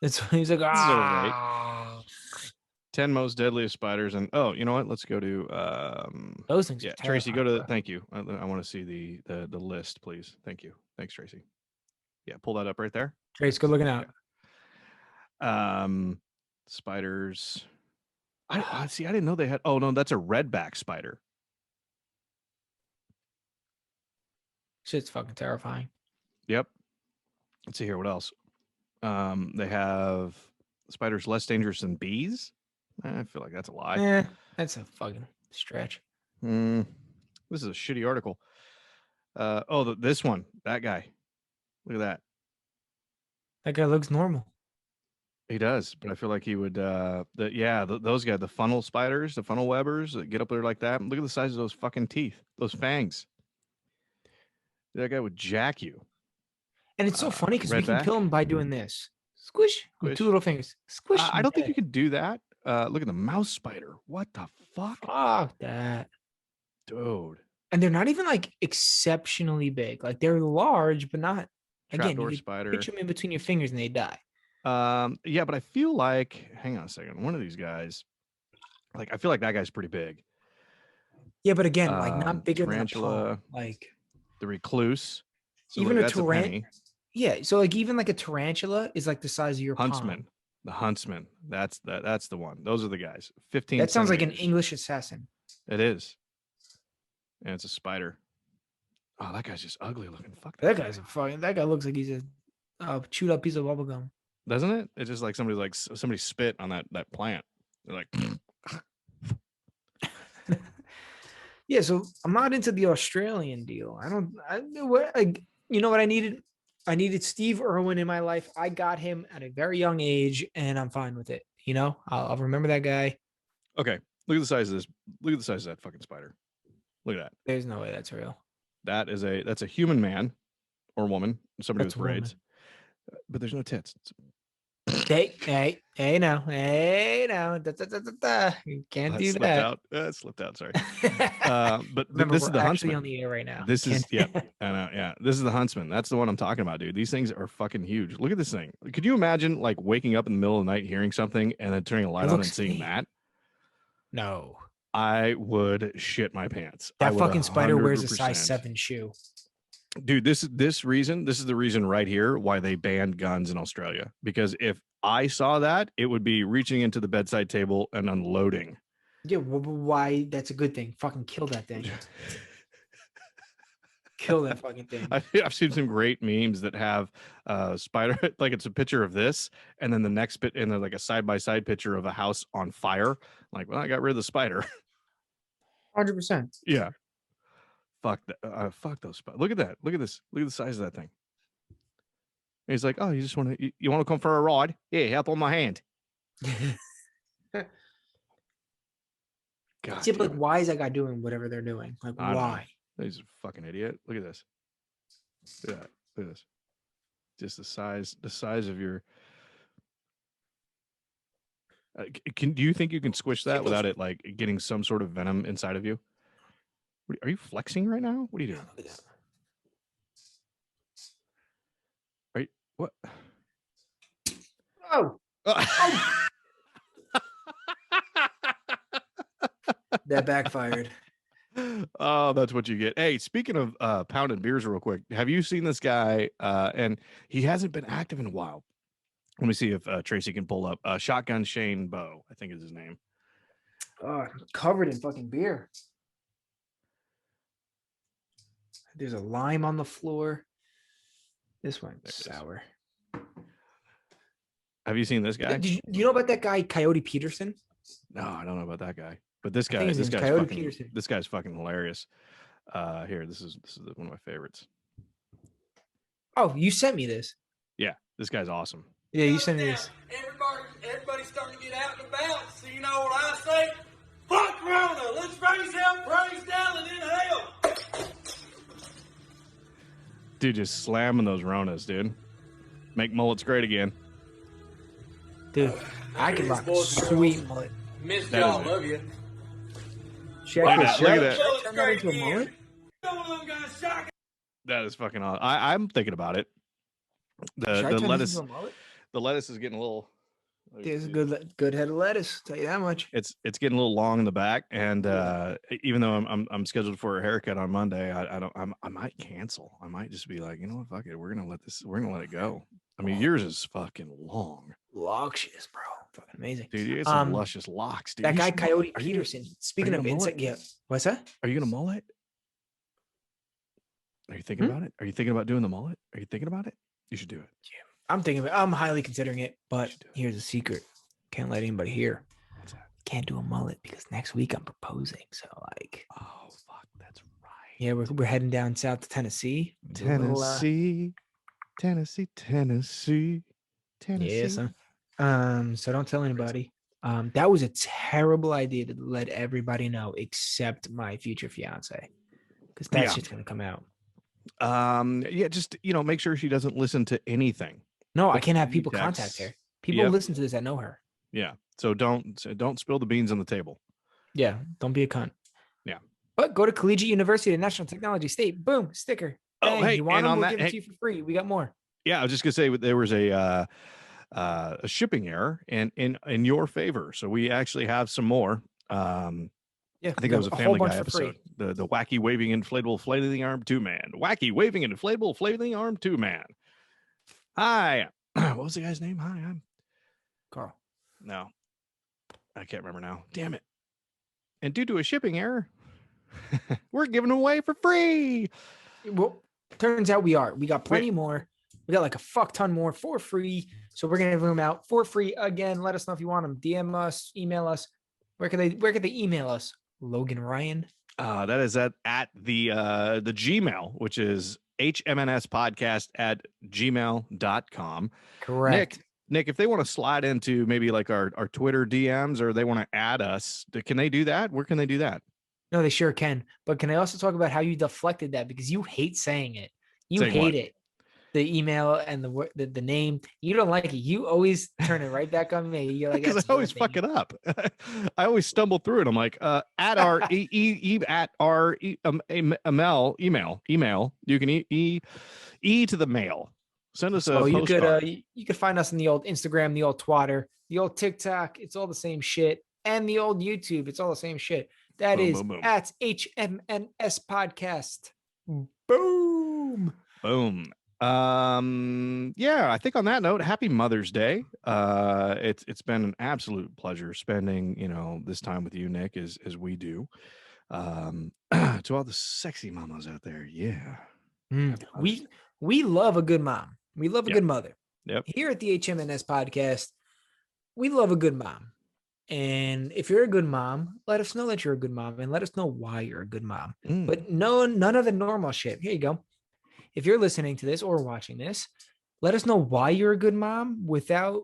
Speaker 1: That's when he's like, ah.
Speaker 2: 10 most deadliest spiders. And oh, you know what? Let's go to
Speaker 1: Those things.
Speaker 2: Yeah, Tracy, go to thank you. I want to see the list, please. Thank you. Thanks, Tracy. Yeah, pull that up right there.
Speaker 1: Trace, good looking out.
Speaker 2: Spiders. I see. I didn't know they had. Oh no, that's a redback spider.
Speaker 1: Shit's fucking terrifying.
Speaker 2: Yep. Let's see here. What else? They have spiders less dangerous than bees. I feel like that's a lie.
Speaker 1: That's a fucking stretch.
Speaker 2: This is a shitty article. This one, that guy. Look at that.
Speaker 1: That guy looks normal.
Speaker 2: He does, but I feel like he would. Those guys, the funnel spiders, the funnel webbers that get up there like that. Look at the size of those fucking teeth, those fangs. That guy would jack you.
Speaker 1: And it's so funny because we can kill him by doing this. Squish with two little fingers. Squish.
Speaker 2: I don't think you could do that. Look at the mouse spider. What the fuck?
Speaker 1: Fuck that.
Speaker 2: Dude.
Speaker 1: And they're not even like exceptionally big. Like they're large, but not.
Speaker 2: Trapdoor
Speaker 1: Again,
Speaker 2: spider.
Speaker 1: Pitch them in between your fingers and they die.
Speaker 2: Yeah, but I feel like, hang on a second. One of these guys, like, I feel like that guy's pretty big.
Speaker 1: Yeah, but again, like not bigger
Speaker 2: tarantula,
Speaker 1: than a palm. Like
Speaker 2: the recluse.
Speaker 1: So even a tarantula. Yeah, so like even like a tarantula is like the size of your
Speaker 2: huntsman.
Speaker 1: palm.
Speaker 2: The huntsman. That's the one. Those are the guys. 15.
Speaker 1: That sounds like an English assassin.
Speaker 2: It is. And it's a spider. Oh, that guy's just ugly looking. Fuck
Speaker 1: that guy's a fucking. That guy looks like he's a chewed up piece of bubble gum.
Speaker 2: Doesn't it? It's just like somebody spit on that plant. They're like.
Speaker 1: Yeah, so I'm not into the Australian deal. You know what I needed? I needed Steve Irwin in my life. I got him at a very young age, and I'm fine with it. You know, I'll remember that guy.
Speaker 2: Okay, look at the size of this. Look at the size of that fucking spider. Look at that.
Speaker 1: There's no way that's real.
Speaker 2: That's a human man or woman, somebody with braids, but there's no tits.
Speaker 1: Hey, now. You can't do that.
Speaker 2: That slipped out. Sorry. But
Speaker 1: remember,
Speaker 2: this is the huntsman
Speaker 1: on the air right now.
Speaker 2: This is I know. Yeah, this is the huntsman. That's the one I'm talking about, dude. These things are fucking huge. Look at this thing. Could you imagine like waking up in the middle of the night, hearing something, and then turning a light on and seeing that?
Speaker 1: No.
Speaker 2: I would shit my pants.
Speaker 1: That fucking spider wears a size 7 shoe.
Speaker 2: Dude, this is the reason right here why they banned guns in Australia. Because if I saw that, it would be reaching into the bedside table and unloading.
Speaker 1: Yeah, why? That's a good thing. Fucking kill that thing. Kill that fucking thing.
Speaker 2: I've seen some great memes that have spider, like it's a picture of this, and then the next bit, and then like a side-by-side picture of a house on fire. Like, well, I got rid of the spider.
Speaker 1: 100%.
Speaker 2: Yeah. Fuck that. Fuck those spiders. Look at that. Look at this. Look at the size of that thing. And he's like, oh, you want to come for a ride? Yeah, help on my hand. God,
Speaker 1: see, but like, why is that guy doing whatever they're doing? Like, why?
Speaker 2: He's a fucking idiot. Look at this. Look at that. Look at this. Just the size of your. Do you think you can squish that without it like getting some sort of venom inside of you? Are you flexing right now? What are you doing? Right? What?
Speaker 1: Oh. That backfired.
Speaker 2: Oh, that's what you get. Hey, speaking of pounding beers real quick, have you seen this guy? And he hasn't been active in a while. Let me see if Tracy can pull up Shotgun Shane Bow, I think is his name.
Speaker 1: Covered in fucking beer. There's a lime on the floor. This one's sour.
Speaker 2: Have you seen this guy?
Speaker 1: Do you know about that guy, Coyote Peterson?
Speaker 2: No, I don't know about that guy. But this guy's fucking hilarious. Here, this is one of my favorites.
Speaker 1: Oh, you sent me this.
Speaker 2: Yeah, this guy's awesome.
Speaker 1: Yeah, you sent me this.
Speaker 3: Everybody's starting to get out and about. So you know what I say? Fuck Rona. Let's raise hell, praise down, and inhale.
Speaker 2: Dude, just slamming those Ronas, dude. Make mullets great again.
Speaker 1: Dude, I can rock a sweet mullet.
Speaker 3: Miss y'all, love you.
Speaker 1: Check
Speaker 2: Look
Speaker 1: this
Speaker 2: at that, look at
Speaker 1: out.
Speaker 2: that.
Speaker 1: Should I turn that into a mullet?
Speaker 2: That is fucking awesome. I'm thinking about it.
Speaker 1: Should I
Speaker 2: The
Speaker 1: turn this
Speaker 2: lettuce,
Speaker 1: into a mullet?
Speaker 2: the lettuce is getting a little.
Speaker 1: There's a good head of lettuce. Tell you that much.
Speaker 2: It's getting a little long in the back, and even though I'm scheduled for a haircut on Monday, I might cancel. I might just be like, you know what, fuck it, we're gonna let it go. I mean, yours is fucking long,
Speaker 1: Luscious, bro. Fucking amazing,
Speaker 2: dude. You get some luscious locks, dude.
Speaker 1: That guy Coyote
Speaker 2: Are you-
Speaker 1: Peterson. Speaking
Speaker 2: are you
Speaker 1: of
Speaker 2: gonna mullet?
Speaker 1: insect, yeah. What's that?
Speaker 2: Are you gonna mullet? Are you thinking about it? Are you thinking about doing the mullet? Are you thinking about it? You should do it.
Speaker 1: I'm highly considering it, but
Speaker 2: should do it.
Speaker 1: here's a secret. Can't let anybody hear.
Speaker 2: What's that?
Speaker 1: Can't do a mullet because next week I'm proposing. So like,
Speaker 2: Oh fuck, that's right.
Speaker 1: yeah, we're heading down south to Tennessee. Do a little,
Speaker 2: Tennessee.
Speaker 1: yeah, so don't tell anybody. That was a terrible idea to let everybody know except my future fiance, because that's
Speaker 2: Yeah.
Speaker 1: just gonna come out.
Speaker 2: Yeah, just make sure she doesn't listen to anything.
Speaker 1: No, I
Speaker 2: Like
Speaker 1: can't have
Speaker 2: any
Speaker 1: people
Speaker 2: texts.
Speaker 1: contact her. People
Speaker 2: Yep.
Speaker 1: listen to this that know her.
Speaker 2: Yeah. So don't spill the beans on the table.
Speaker 1: Yeah, don't be a cunt.
Speaker 2: Yeah.
Speaker 1: But go to Collegiate University of National Technology State. Boom, sticker.
Speaker 2: Oh,
Speaker 1: Bang,
Speaker 2: hey,
Speaker 1: you want
Speaker 2: and
Speaker 1: them?
Speaker 2: on
Speaker 1: We'll
Speaker 2: that-
Speaker 1: give it
Speaker 2: hey-
Speaker 1: to you for free. We got more.
Speaker 2: Yeah, I was just gonna say there was a shipping error in your favor. So we actually have some more.
Speaker 1: Yeah,
Speaker 2: I think it was a
Speaker 1: whole
Speaker 2: Family
Speaker 1: bunch
Speaker 2: Guy
Speaker 1: for free.
Speaker 2: episode. The wacky waving inflatable flailing arm 2-man. Wacky waving inflatable flailing arm 2-man. Hi. What was the guy's name? Hi, I'm
Speaker 1: Carl.
Speaker 2: no. I can't remember now. Damn it. And due to a shipping error, we're giving them away for free.
Speaker 1: Well, turns out we are. We got plenty more. We got like a fuck ton more for free. So we're gonna give them out for free again. Let us know if you want them. DM us, email us. Where can they email us? Logan Ryan.
Speaker 2: That is at the Gmail, which is hmnspodcast at gmail.com.
Speaker 1: Correct.
Speaker 2: Nick, if they want to slide into maybe like our Twitter DMs, or they want to add us, can they do that? Where can they do that?
Speaker 1: No, they sure can. But can I also talk about how you deflected that, because you hate saying it. You
Speaker 2: Saying
Speaker 1: hate
Speaker 2: what?
Speaker 1: it. The email and the name. You don't like it. You always turn it right back on me. You're like,
Speaker 2: Because
Speaker 1: "That's
Speaker 2: I always
Speaker 1: your
Speaker 2: fuck
Speaker 1: thing."
Speaker 2: it up. I always stumble through it. I'm like, at our email. You can e to the mail. Send us a
Speaker 1: So
Speaker 2: postcard.
Speaker 1: you could find us on the old Instagram, the old Twitter, the old TikTok. It's all the same shit. And the old YouTube. It's all the same shit. That
Speaker 2: Boom,
Speaker 1: is
Speaker 2: boom, boom.
Speaker 1: at HMNS Podcast. Boom.
Speaker 2: Boom. Yeah, I think on that note, happy Mother's Day. It's been an absolute pleasure spending, this time with you, Nick, as we do. To all the sexy mamas out there. Yeah. Happy Mother's Day.
Speaker 1: We love a good mom. We love a
Speaker 2: Yep.
Speaker 1: good mother.
Speaker 2: Yep.
Speaker 1: Here at the HMNS Podcast, we love a good mom. And if you're a good mom, let us know that you're a good mom, and let us know why you're a good mom.
Speaker 2: Mm.
Speaker 1: But none of the normal shit. Here you go. If you're listening to this or watching this, let us know why you're a good mom without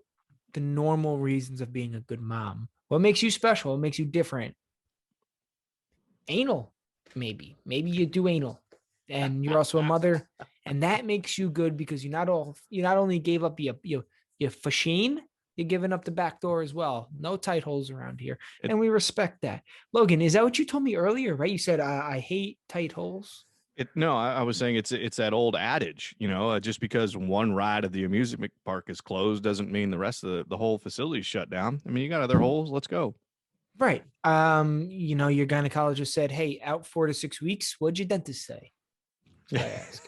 Speaker 1: the normal reasons of being a good mom. What makes you special? What makes you different? Anal, maybe. Maybe you do anal, and you're also a mother, and that makes you good because you not only gave up your fascine, you're giving up the back door as well. No tight holes around here, and we respect that. Logan, is that what you told me earlier? Right? You said I hate tight holes.
Speaker 2: No, I was saying it's that old adage, just because one ride of the amusement park is closed doesn't mean the rest of the whole facility is shut down. I mean, you got other holes. Let's go.
Speaker 1: Right. Your gynecologist said, "Hey, out 4 to 6 weeks." What'd your dentist say? That's what I ask.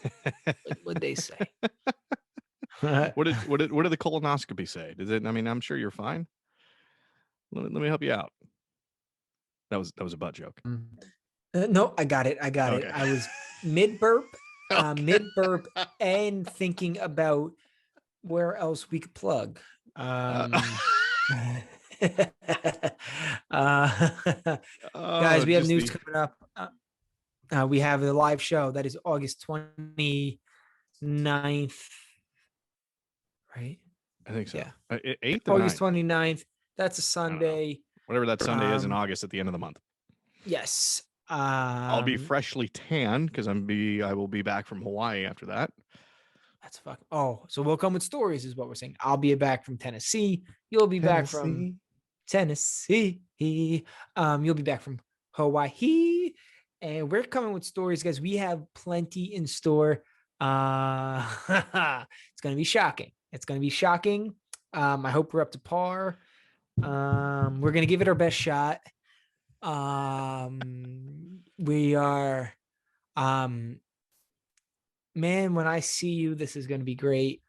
Speaker 1: What'd they say?
Speaker 2: What did the colonoscopy say? I'm sure you're fine. Let me help you out. That was a butt joke.
Speaker 1: No, I got it.
Speaker 2: Okay.
Speaker 1: I was mid burp, and thinking about where else we could plug. Guys, we have news coming up. We have a live show that is August 29th, right?
Speaker 2: I think so.
Speaker 1: Yeah.
Speaker 2: 8th or
Speaker 1: August
Speaker 2: 9th?
Speaker 1: 29th. That's a Sunday.
Speaker 2: Whatever that Sunday is in
Speaker 1: Um,
Speaker 2: August at the end of the month.
Speaker 1: Yes.
Speaker 2: I'll be freshly tan because I will be back from Hawaii after that.
Speaker 1: That's fucking. Oh, so we'll come with stories, is what we're saying. I'll be back from Tennessee. You'll be back from Tennessee. You'll be back from Hawaii, and we're coming with stories, guys. We have plenty in store. It's gonna be shocking. It's gonna be shocking. I hope we're up to par. We're gonna give it our best shot. We are. Man, when I see you, this is gonna be great.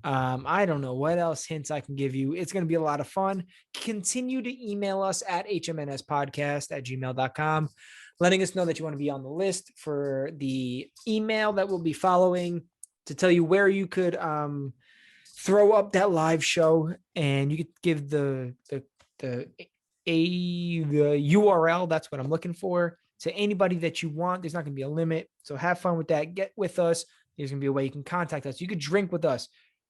Speaker 1: I don't know what else hints I can give you. It's going to be a lot of fun. Continue to email us at hmnspodcast@gmail.com, letting us know that you want to be on the list for the email that we'll be following to tell you where you could throw up that live show, and you could give the URL. That's what I'm looking for, to anybody that you want. There's not going to be a limit. So have fun with that. Get with us. There's going to be a way you can contact us. You could drink with us.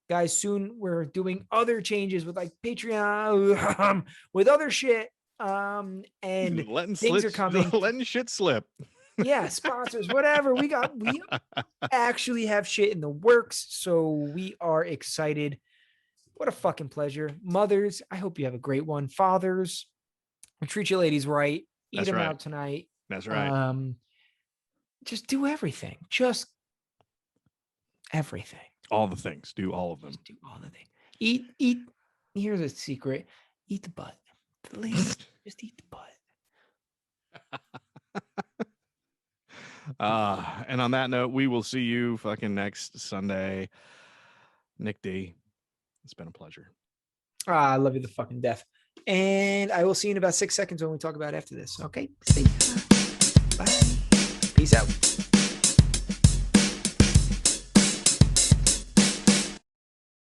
Speaker 1: Guys, soon we're doing other changes with like Patreon, with other shit. And things are coming.
Speaker 2: Letting shit slip.
Speaker 1: Yeah, sponsors, whatever. We actually have shit in the works. So we are excited. What a fucking pleasure. Mothers, I hope you have a great one. Fathers, treat your ladies right. Eat them out tonight.
Speaker 2: That's right.
Speaker 1: Just do everything. Just everything.
Speaker 2: All the things. Do all of them.
Speaker 1: Just do all the things. Eat. Here's a secret. Eat the butt. The ladies, just eat the butt.
Speaker 2: And on that note, we will see you fucking next Sunday. Nick D, it's been a pleasure.
Speaker 1: I love you to fucking death. And I will see you in about 6 seconds when we talk about after this. Okay? See ya. Bye. Peace out.